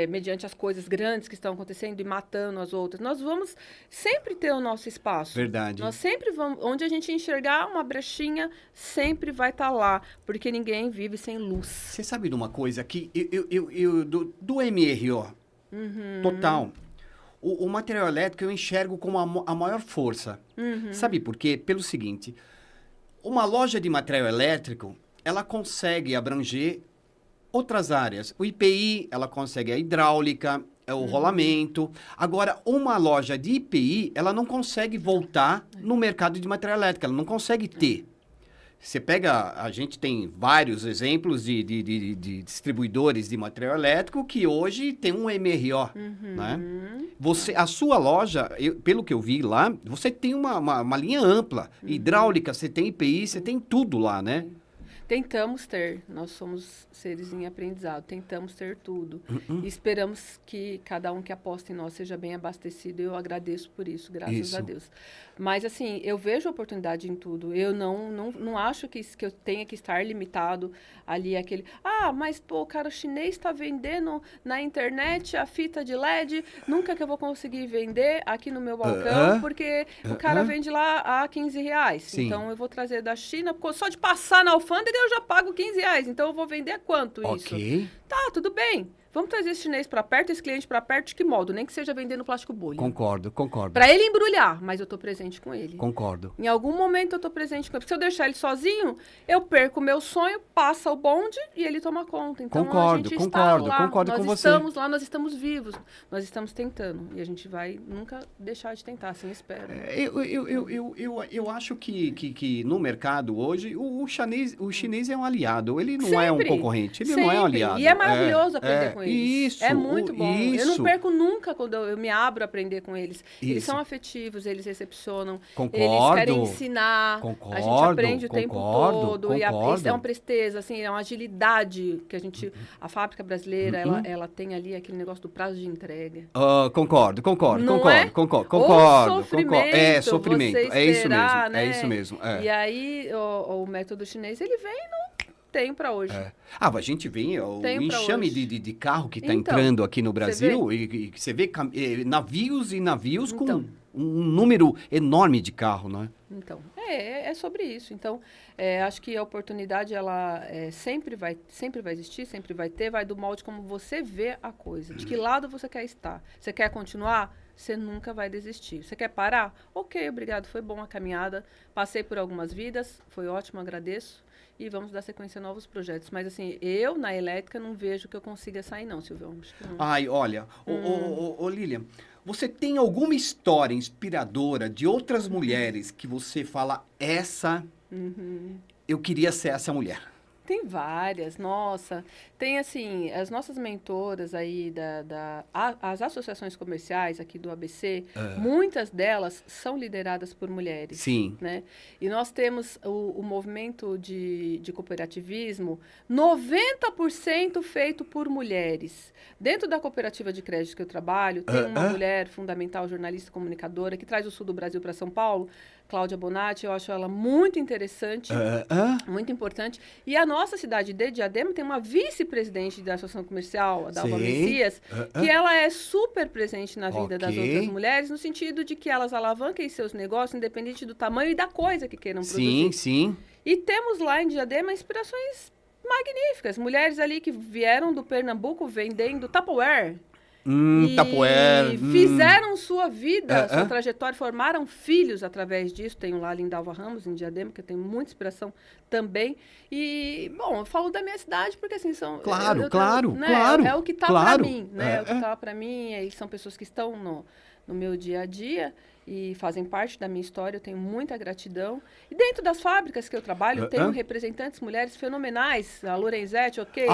mediante as coisas grandes que estão acontecendo e matando as outras. Nós vamos sempre ter o nosso espaço.
Verdade.
Nós sempre vamos... Onde a gente enxergar uma brechinha, sempre vai estar lá. Porque ninguém vive sem luz.
Você sabe de uma coisa que do MRO... Total. O material elétrico eu enxergo como a maior força. Sabe por quê? Pelo seguinte, uma loja de material elétrico, ela consegue abranger outras áreas. O IPI, ela consegue a hidráulica, o rolamento. Agora, uma loja de IPI, ela não consegue voltar no mercado de material elétrico, ela não consegue ter. Você pega, a gente tem vários exemplos de distribuidores de material elétrico que hoje tem um MRO, né? A sua loja, pelo que eu vi lá, você tem uma linha ampla, hidráulica, você tem IPI, você tem tudo lá, né?
Tentamos ter, nós somos seres em aprendizado, tentamos ter tudo. E esperamos que cada um que aposta em nós seja bem abastecido. Eu agradeço por isso, graças a Deus. Mas, assim, eu vejo oportunidade em tudo. Eu não acho que eu tenha que estar limitado ali àquele... mas, pô, o cara chinês está vendendo na internet a fita de LED, nunca que eu vou conseguir vender aqui no meu balcão, porque o cara vende lá a R$15.
Sim.
Então, eu vou trazer da China, só de passar na alfândega eu já pago R$15. Então, eu vou vender a quanto isso?
Ok.
Tá, tudo bem. Vamos trazer esse chinês para perto, esse cliente para perto, de que modo? Nem que seja vendendo plástico bolha.
Concordo.
Para ele embrulhar, mas eu estou presente com ele.
Concordo.
Em algum momento eu estou presente com ele. Porque se eu deixar ele sozinho, eu perco o meu sonho, passa o bonde e ele toma conta. Então,
concordo com você.
Nós estamos lá, nós estamos vivos. Nós estamos tentando. E a gente vai nunca deixar de tentar, assim, espero.
Eu acho que no mercado hoje, o chinês é um aliado. Ele não é um concorrente. Ele não é um aliado.
E é maravilhoso aprender com eles.
Isso,
é muito bom.
Isso.
Eu não perco nunca quando eu me abro a aprender com eles. Eles são afetivos, eles recepcionam.
Concordo.
Eles querem ensinar. A gente aprende o tempo todo. E é uma presteza, assim, é uma agilidade que a fábrica brasileira, ela tem ali aquele negócio do prazo de entrega.
Concordo.
É
sofrimento. É isso mesmo.
Né?
É isso mesmo.
E aí, o método chinês, ele vem tem para hoje.
A gente vê o enxame de carro que está entrando aqui no Brasil e você vê navios e navios com um número enorme de carro, não é?
Então, é sobre isso. Então, acho que a oportunidade, ela sempre vai existir, sempre vai ter, vai do molde como você vê a coisa. De que lado você quer estar? Você quer continuar? Você nunca vai desistir. Você quer parar? Ok, obrigado, foi bom a caminhada. Passei por algumas vidas, foi ótimo, agradeço. E vamos dar sequência a novos projetos. Mas, assim, eu, na elétrica, não vejo que eu consiga sair, não, Silvio.
Ai, olha, Lilian, você tem alguma história inspiradora de outras mulheres que você fala, eu queria ser essa mulher?
Tem várias, nossa. Tem, assim, as nossas mentoras aí, as associações comerciais aqui do ABC, muitas delas são lideradas por mulheres.
Sim.
Né? E nós temos o movimento de cooperativismo 90% feito por mulheres. Dentro da cooperativa de crédito que eu trabalho, tem uma mulher fundamental, jornalista, comunicadora, que traz o sul do Brasil para São Paulo, Cláudia Bonatti, eu acho ela muito interessante, muito importante. E a nossa cidade de Diadema tem uma vice-presidente da Associação Comercial, a Dalva Messias, que ela é super presente na vida das outras mulheres, no sentido de que elas alavanquem seus negócios, independente do tamanho e da coisa que queiram produzir.
Sim.
E temos lá em Diadema inspirações magníficas. Mulheres ali que vieram do Pernambuco vendendo Tupperware.
Tupperware.
Fizeram sua vida, sua trajetória, formaram filhos através disso. Tenho lá a Lindalva Ramos, em Diadema, que eu tenho muita inspiração também. E, bom, eu falo da minha cidade porque, assim, são...
Claro.
É o que está para mim, né? É o que está para mim, são pessoas que estão no meu dia a dia. e fazem parte da minha história, eu tenho muita gratidão. E dentro das fábricas que eu trabalho, eu tenho representantes, mulheres fenomenais, a Lorenzetti, ok?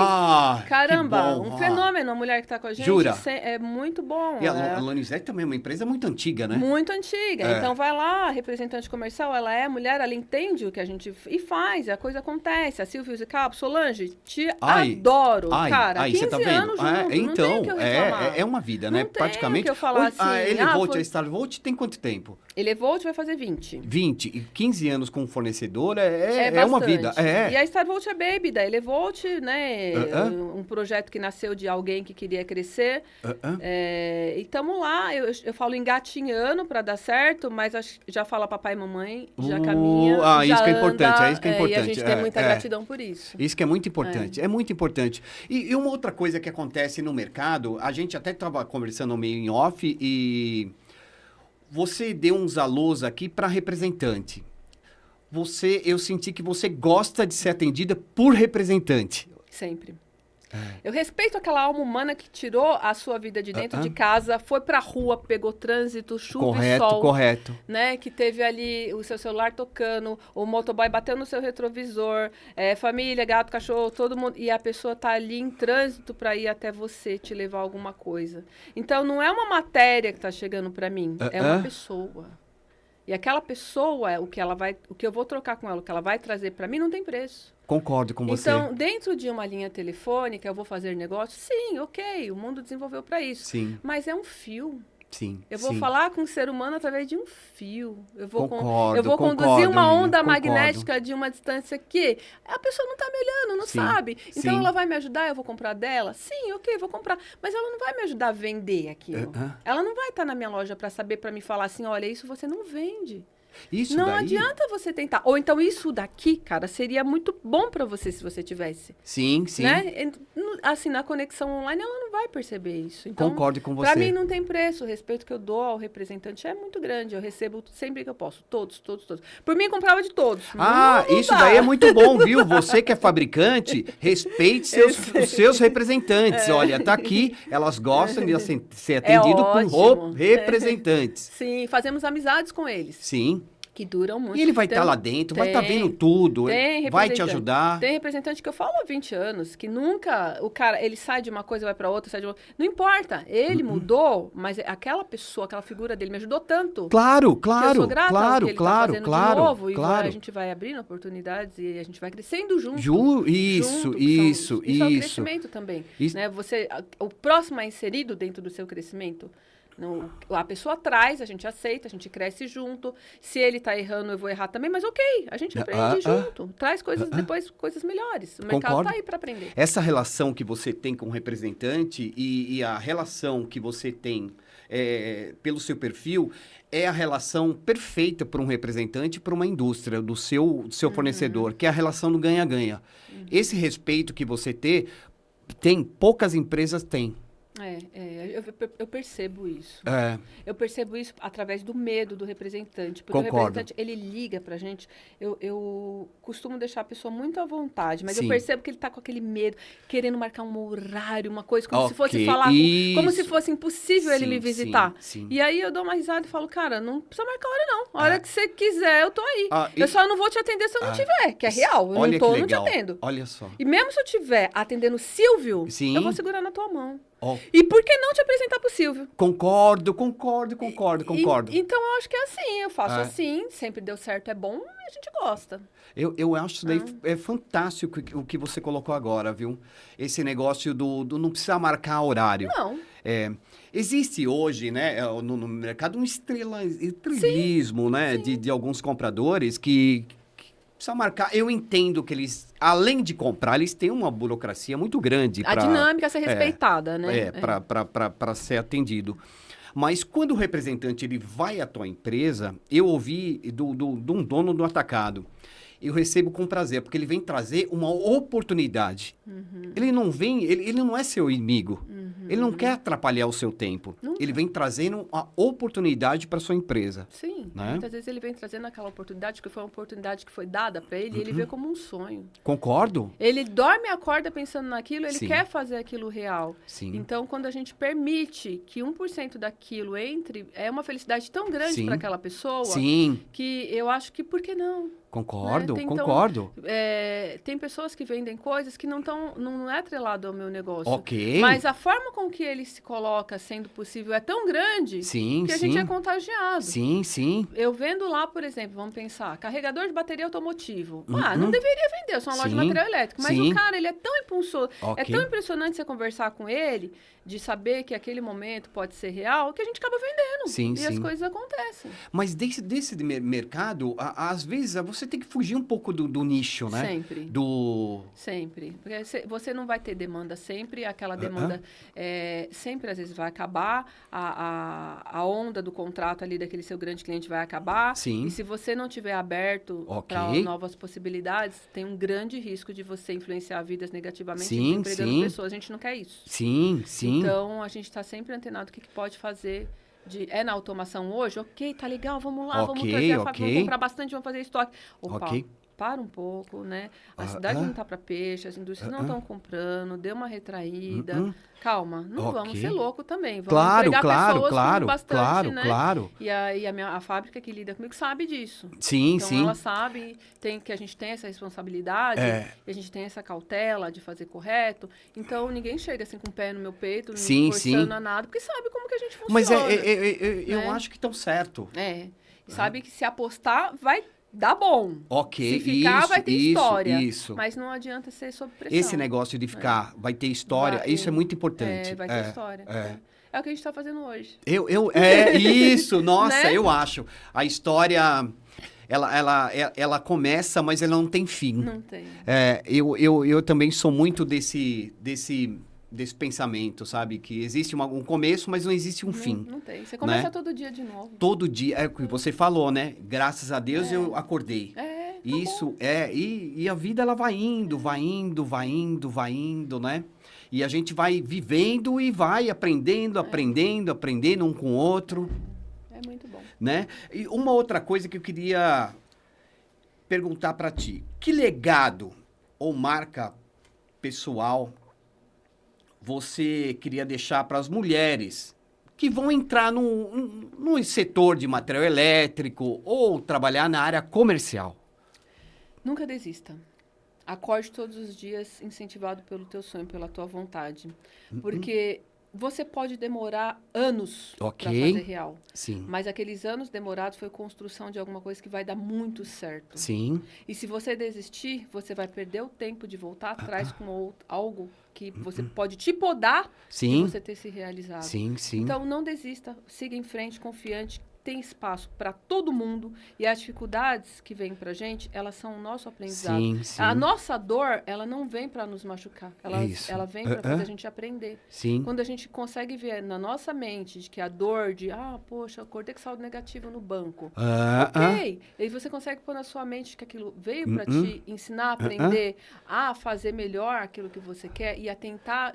Caramba, um fenômeno, a mulher que está com a gente.
Jura?
É muito bom.
E a Lorenzetti também é uma empresa muito antiga, né?
Muito antiga. Então, vai lá, a representante comercial, ela é mulher, ela entende o que a gente... E faz, a coisa acontece. A Silvia Zicapo, Solange, te adoro. Cara, 15
você tá vendo?
anos junto,
Então,
não tem o que eu reclamar.
é uma vida, né?
Não tem
Praticamente.
o que eu falar assim,
A Elevolt, a Starvolt tem quanto tempo?
Elevolt vai fazer 20.
20. E 15 anos com fornor é uma vida.
E a Starvolt é baby da Elevolt, né? Um projeto que nasceu de alguém que queria crescer. E estamos lá. Eu falo engatinhando para dar certo, mas já fala papai e mamãe, já caminha, já
isso que é
anda,
importante, isso que é importante.
E a gente tem muita gratidão por isso.
Isso que é muito importante, é muito importante. E uma outra coisa que acontece no mercado, a gente até estava conversando meio em off e você deu uns alôs aqui para representante. Eu senti que você gosta de ser atendida por representante.
Sempre. Eu respeito aquela alma humana que tirou a sua vida de dentro de casa, foi pra rua, pegou trânsito, chuva e sol.
Correto.
Né? Que teve ali o seu celular tocando, o motoboy bateu no seu retrovisor, família, gato, cachorro, todo mundo. E a pessoa tá ali em trânsito para ir até você, te levar alguma coisa. Então, não é uma matéria que tá chegando para mim, é uma pessoa. E aquela pessoa, o que eu vou trocar com ela, o que ela vai trazer para mim, não tem preço.
Concordo com você.
Então, dentro de uma linha telefônica, eu vou fazer negócio? Sim, ok, o mundo desenvolveu para isso.
Sim.
Mas é um fio.
Sim.
Eu vou falar com o ser humano através de um fio. Eu vou
concordo,
conduzir uma onda magnética de uma distância que a pessoa não está me olhando, não sabe. Então, ela vai me ajudar, eu vou comprar dela? Sim, ok, vou comprar. Mas ela não vai me ajudar a vender aquilo. Ela não vai estar na minha loja para saber, para me falar assim, olha, isso você não vende.
Isso
não
daí...
adianta você tentar. Ou então isso daqui, cara, seria muito bom para você se você tivesse.
Sim, sim.
Né? Assim, na conexão online, ela não vai perceber isso. Então,
concordo com você.
Para mim não tem preço. O respeito que eu dou ao representante é muito grande. Eu recebo sempre que eu posso. Todos. Por mim, comprava de todos.
Isso daí é muito bom, viu? Você que é fabricante, respeite os seus representantes. Olha, tá aqui, elas gostam de ser atendido por representantes.
Sim, fazemos amizades com eles.
Sim.
Que duram muito.
E ele vai estar lá dentro, vai estar vendo tudo, vai te ajudar.
Tem representante que eu falo há 20 anos, que nunca, o cara, ele sai de uma coisa, vai para outra, sai de outra. Não importa, ele mudou, mas aquela pessoa, aquela figura dele me ajudou tanto.
Claro,
que eu sou grata ao que ele tá fazendo de novo, e a gente vai abrindo oportunidades e a gente vai crescendo junto.
Isso
é o crescimento também. Né? O próximo é inserido dentro do seu crescimento. Não, a pessoa traz, a gente aceita, a gente cresce junto. Se ele tá errando, eu vou errar também, mas ok, a gente aprende junto. Traz coisas depois, coisas melhores. O mercado tá aí para aprender.
Essa relação que você tem com o representante e a relação que você tem pelo seu perfil é a relação perfeita para um representante, para uma indústria, do seu fornecedor, que é a relação do ganha-ganha. Esse respeito que você tem, poucas empresas têm.
Eu percebo isso.
É.
Eu percebo isso através do medo do representante. Porque
Concordo.
O representante, ele liga pra gente. Eu costumo deixar a pessoa muito à vontade, mas
Sim.
eu percebo que ele tá com aquele medo, querendo marcar um horário, uma coisa, como
Ok,
se fosse falar, como se fosse impossível ele me visitar.
Sim.
E aí eu dou uma risada e falo, cara, não precisa marcar hora não. A hora que você quiser, eu tô aí. Eu só não vou te atender se eu não tiver, que é real. Eu não te atendo.
Olha só.
E mesmo se eu tiver atendendo o Silvio,
Sim.
eu vou segurar na tua mão.
Oh.
E por que não te apresentar pro Silvio?
Concordo.
Então, eu acho que é assim, eu faço assim, sempre deu certo, é bom, e a gente gosta.
Eu acho isso daí é fantástico o que você colocou agora, viu? Esse negócio do não precisar marcar horário.
Não.
Existe hoje, né, no mercado um estrelismo, né, de alguns compradores que precisa marcar. Eu entendo que eles, além de comprar, eles têm uma burocracia muito grande.
A dinâmica a ser respeitada, né?
Para ser atendido. Mas quando o representante ele vai à tua empresa, eu ouvi de um dono do atacado. Eu recebo com prazer, porque ele vem trazer uma oportunidade. Ele não vem, ele não é seu inimigo. Ele não quer atrapalhar o seu tempo.
Nunca.
Ele vem trazendo a oportunidade para sua empresa.
Sim,
né?
muitas vezes ele vem trazendo aquela oportunidade, que foi uma oportunidade que foi dada para ele, e ele vê como um sonho.
Concordo.
Ele dorme e acorda pensando naquilo, ele
Sim.
quer fazer aquilo real.
Sim.
Então, quando a gente permite que 1% daquilo entre, é uma felicidade tão grande
Sim.
para aquela pessoa,
Sim.
que eu acho que por que não?
Concordo,
Né?
concordo.
Tem pessoas que vendem coisas que não é atrelado ao meu negócio.
Ok.
Mas a forma com que ele se coloca, sendo possível, é tão grande
Sim,
que a
sim.
gente é contagiado.
Sim, sim.
Eu vendo lá, por exemplo, vamos pensar, carregador de bateria automotivo. Não deveria vender, eu sou uma loja de
Sim.
material elétrico. Mas
Sim.
o cara, ele é tão impulsor,
Ok.
é tão impressionante você conversar com ele, de saber que aquele momento pode ser real, que a gente acaba vendendo.
Sim,
e as
sim.
coisas acontecem.
Mas desse mercado, às vezes, você tem que fugir um pouco do nicho, né?
Sempre. Sempre. Porque você não vai ter demanda sempre, aquela demanda sempre às vezes vai acabar, a onda do contrato ali daquele seu grande cliente vai acabar.
Sim.
E se você não tiver aberto
Ok.
para novas possibilidades, tem um grande risco de você influenciar vidas negativamente
Sim,
empregando
sim.
pessoas. A gente não quer isso.
Sim, sim.
Então, a gente está sempre antenado o que pode fazer. É na automação hoje? Ok, tá legal, vamos lá, vamos trazer a fábrica, vamos comprar bastante, vamos fazer estoque. Opa,
Ok.
para um pouco, né? A cidade não tá para peixe, as indústrias não estão comprando, deu uma retraída. Calma, não
Ok.
vamos ser louco também. Vamos
Claro,
empregar
claro,
pessoas
claro,
com bastante,
claro,
né?
claro.
E aí a fábrica que lida comigo sabe disso.
Sim,
Então,
sim.
ela sabe que a gente tem essa responsabilidade, e a gente tem essa cautela de fazer correto. Então, ninguém chega assim com o pé no meu peito, me
Sim,
forçando
sim.
a nada, porque sabe como que a gente funciona.
Mas eu
né?
acho que estão certo.
E sabe que se apostar, vai dar bom.
Ok,
Se ficar,
isso,
vai ter
isso,
história.
isso.
Mas não adianta ser sob pressão.
Esse negócio de ficar, vai ter história,
Vai-
isso é muito importante.
vai ter história. É o que a gente está fazendo hoje.
Isso, nossa,
Né?
eu acho. A história, ela começa, mas ela não tem fim.
Não tem.
Eu também sou muito desse pensamento, sabe? Que existe um começo, mas não existe um fim.
Não tem. Você começa
né?
todo dia de novo.
Todo dia, é o que você falou, né? Graças a Deus eu acordei. Isso, e a vida ela vai indo, né? E a gente vai vivendo e vai aprendendo um com o outro,
É muito bom.
né? E uma outra coisa que eu queria perguntar para ti, que legado ou marca pessoal você queria deixar para as mulheres que vão entrar no setor de material elétrico ou trabalhar na área comercial?
Nunca desista. Acorde todos os dias incentivado pelo teu sonho, pela tua vontade. Porque você pode demorar anos para
Ok.
fazer real.
Sim.
Mas aqueles anos demorados foi construção de alguma coisa que vai dar muito certo.
Sim.
E se você desistir, você vai perder o tempo de voltar atrás com algo que você pode te podar
Sim.
de você ter se realizado.
Sim, sim.
Então, não desista, siga em frente, confiante, tem espaço para todo mundo e as dificuldades que vêm pra gente, elas são o nosso aprendizado.
Sim, sim.
A nossa dor, ela não vem para nos machucar,
Isso.
ela vem para fazer a gente aprender.
Sim.
Quando a gente consegue ver na nossa mente de que a dor de, poxa, acordei com saldo negativo no banco. Ok. E aí você consegue pôr na sua mente que aquilo veio para te ensinar a aprender a fazer melhor aquilo que você quer e a tentar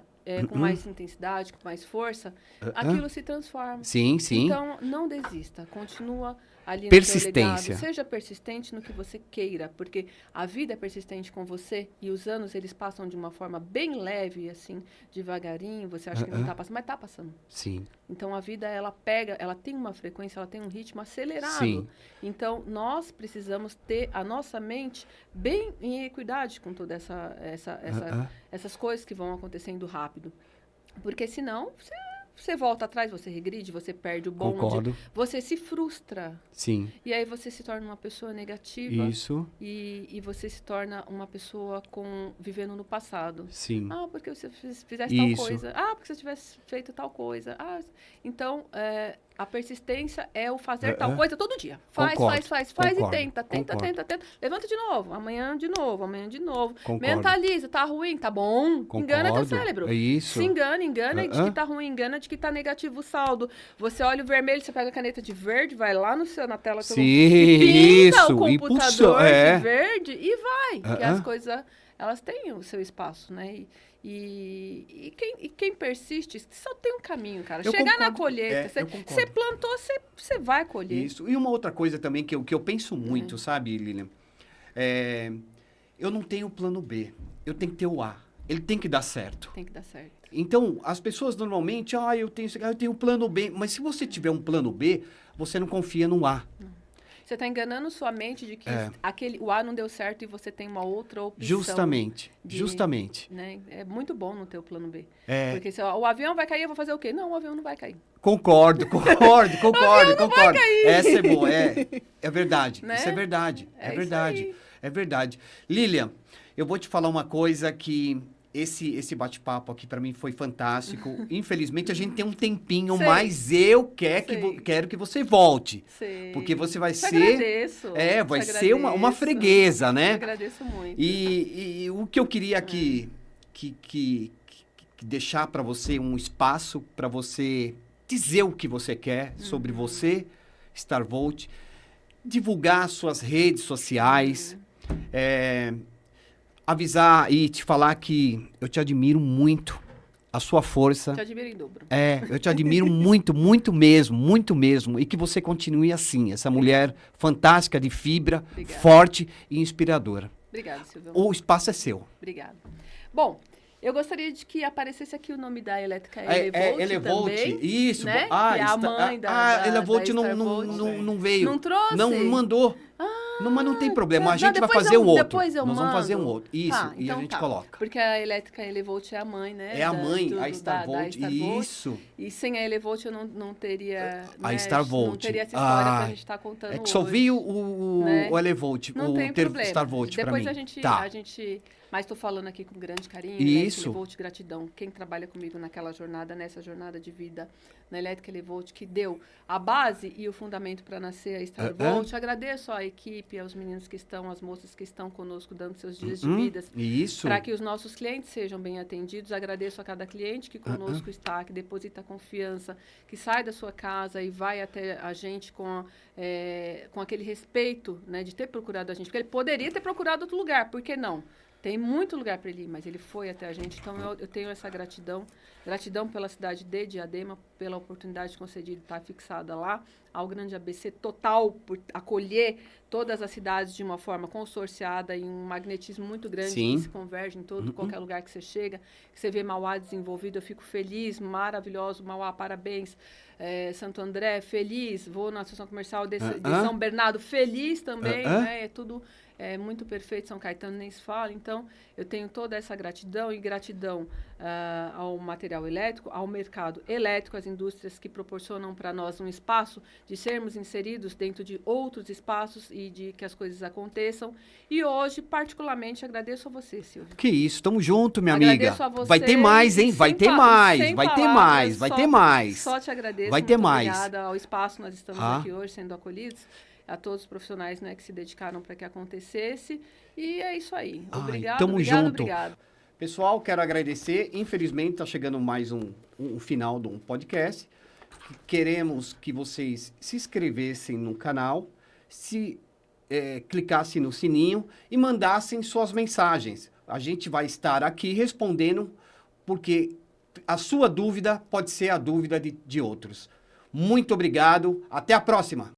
com mais intensidade, com mais força, aquilo se transforma.
Sim, sim.
Então, não desista. Continua ali no
Persistência.
seu legado. Seja persistente no que você queira, porque a vida é persistente com você e os anos, eles passam de uma forma bem leve, assim, devagarinho. Você acha que não está passando, mas está passando.
Sim.
Então, a vida, ela tem uma frequência, ela tem um ritmo acelerado.
Sim.
Então, nós precisamos ter a nossa mente bem em equidade com todas essas coisas que vão acontecendo rápido. Porque senão, você volta atrás, você regride, você perde o bonde.
Concordo.
Você se frustra.
Sim.
E aí você se torna uma pessoa negativa.
Isso.
E você se torna uma pessoa vivendo no passado.
Sim.
Porque você fizesse tal coisa. Porque você tivesse feito tal coisa. Então, a persistência é o fazer tal coisa todo dia. Faz
Concordo.
e tenta. Levanta de novo, amanhã de novo.
Concordo.
Mentaliza, tá ruim, tá bom.
Concordo.
Engana teu cérebro.
É isso.
Se engana de que tá ruim, engana de que tá negativo o saldo. Você olha o vermelho, você pega a caneta de verde, vai lá na tela
Sim,
e pinta
isso,
o computador
impulsão,
de verde e vai. Que as coisas elas têm o seu espaço, né? E quem persiste, só tem um caminho, cara.
Eu
Chegar na
concordo.
colheita,
Eu concordo.
você plantou, você vai colher.
Isso. E uma outra coisa também que eu penso muito, sabe, Lilian? Eu não tenho plano B. Eu tenho que ter o A. Ele tem que dar certo.
Tem que dar certo.
Então, as pessoas normalmente, eu tenho um plano B. Mas se você tiver um plano B, você não confia no A.
Você está enganando sua mente de que o A não deu certo e você tem uma outra opção.
Justamente.
Né? É muito bom não ter o plano B.
É.
Porque se o avião vai cair, eu vou fazer o quê? Não, o avião não vai cair.
Concordo.
Vai cair.
Essa é boa, é verdade.
Né?
Isso é verdade.
É
verdade.
isso aí.
É verdade. Lilian, eu vou te falar uma coisa que esse bate-papo aqui para mim foi fantástico. Infelizmente a gente tem um tempinho, mas eu quero que você volte.
Sei.
Porque você vai ser...
Agradeço.
Vai ser uma freguesa, né?
Eu agradeço muito.
E o que eu queria que deixar para você um espaço para você dizer o que você quer sobre você, Starvolt, divulgar suas redes sociais, avisar e te falar que eu te admiro muito, a sua força.
Te admiro em dobro.
Eu te admiro muito, muito mesmo, e que você continue assim, essa mulher fantástica de fibra, forte e inspiradora.
Obrigada, Silvio.
O espaço é seu.
Obrigada. Bom, eu gostaria de que aparecesse aqui o nome da elétrica Elevolt
Elevolt,
também.
isso.
Né? Que é a mãe da
Elevolt não veio.
Não trouxe?
Não mandou. Mas não tem problema, a gente vai
depois
fazer um outro.
Depois eu
Nós
mando.
vamos fazer um outro. Isso, e
então
a gente coloca.
Porque a elétrica Elevolt é a mãe, né?
É a mãe, a Starvolt, isso.
E sem a Elevolt eu não teria...
A Starvolt.
Não teria essa história pra gente estar contando hoje.
É que só vi o Elevolt,
não tem problema.
Starvolt pra mim.
Depois a gente... Mas estou falando aqui com grande carinho.
Isso.
Elevolt, gratidão. Quem trabalha comigo naquela jornada, nessa jornada de vida, na Elétrica Elevolt, que deu a base e o fundamento para nascer a Starvolt. Agradeço à equipe, aos meninos que estão, às moças que estão conosco, dando seus dias de vidas.
Isso.
Para que os nossos clientes sejam bem atendidos. Agradeço a cada cliente que conosco está, que deposita confiança, que sai da sua casa e vai até a gente com aquele respeito, né, de ter procurado a gente. Porque ele poderia ter procurado outro lugar, por que não? Tem muito lugar para ele ir, mas ele foi até a gente. Então, eu tenho essa gratidão. Gratidão pela cidade de Diadema, pela oportunidade concedida de estar fixada lá. Ao Grande ABC Total, por acolher todas as cidades de uma forma consorciada, em um magnetismo muito grande, que se converge em qualquer lugar que você chega. Que você vê Mauá desenvolvido, eu fico feliz, maravilhoso. Mauá, parabéns. Santo André, feliz. Vou na Associação Comercial de São Bernardo, feliz também. Né? É tudo... muito perfeito, São Caetano nem se fala. Então, eu tenho toda essa gratidão e gratidão ao material elétrico, ao mercado elétrico, às indústrias que proporcionam para nós um espaço de sermos inseridos dentro de outros espaços e de que as coisas aconteçam. E hoje, particularmente, agradeço a você, Silvia.
Que isso, tamo junto, minha amiga.
Agradeço a você.
Vai ter mais, hein? Vai ter mais.
Só te agradeço.
Vai ter mais.
Obrigada ao espaço, nós estamos aqui hoje sendo acolhidos. A todos os profissionais, né, que se dedicaram para que acontecesse. E é isso aí. Obrigado,
tamo junto.
Obrigado.
Pessoal, quero agradecer. Infelizmente, está chegando mais um final de um podcast. Queremos que vocês se inscrevessem no canal, clicassem no sininho e mandassem suas mensagens. A gente vai estar aqui respondendo, porque a sua dúvida pode ser a dúvida de outros. Muito obrigado. Até a próxima.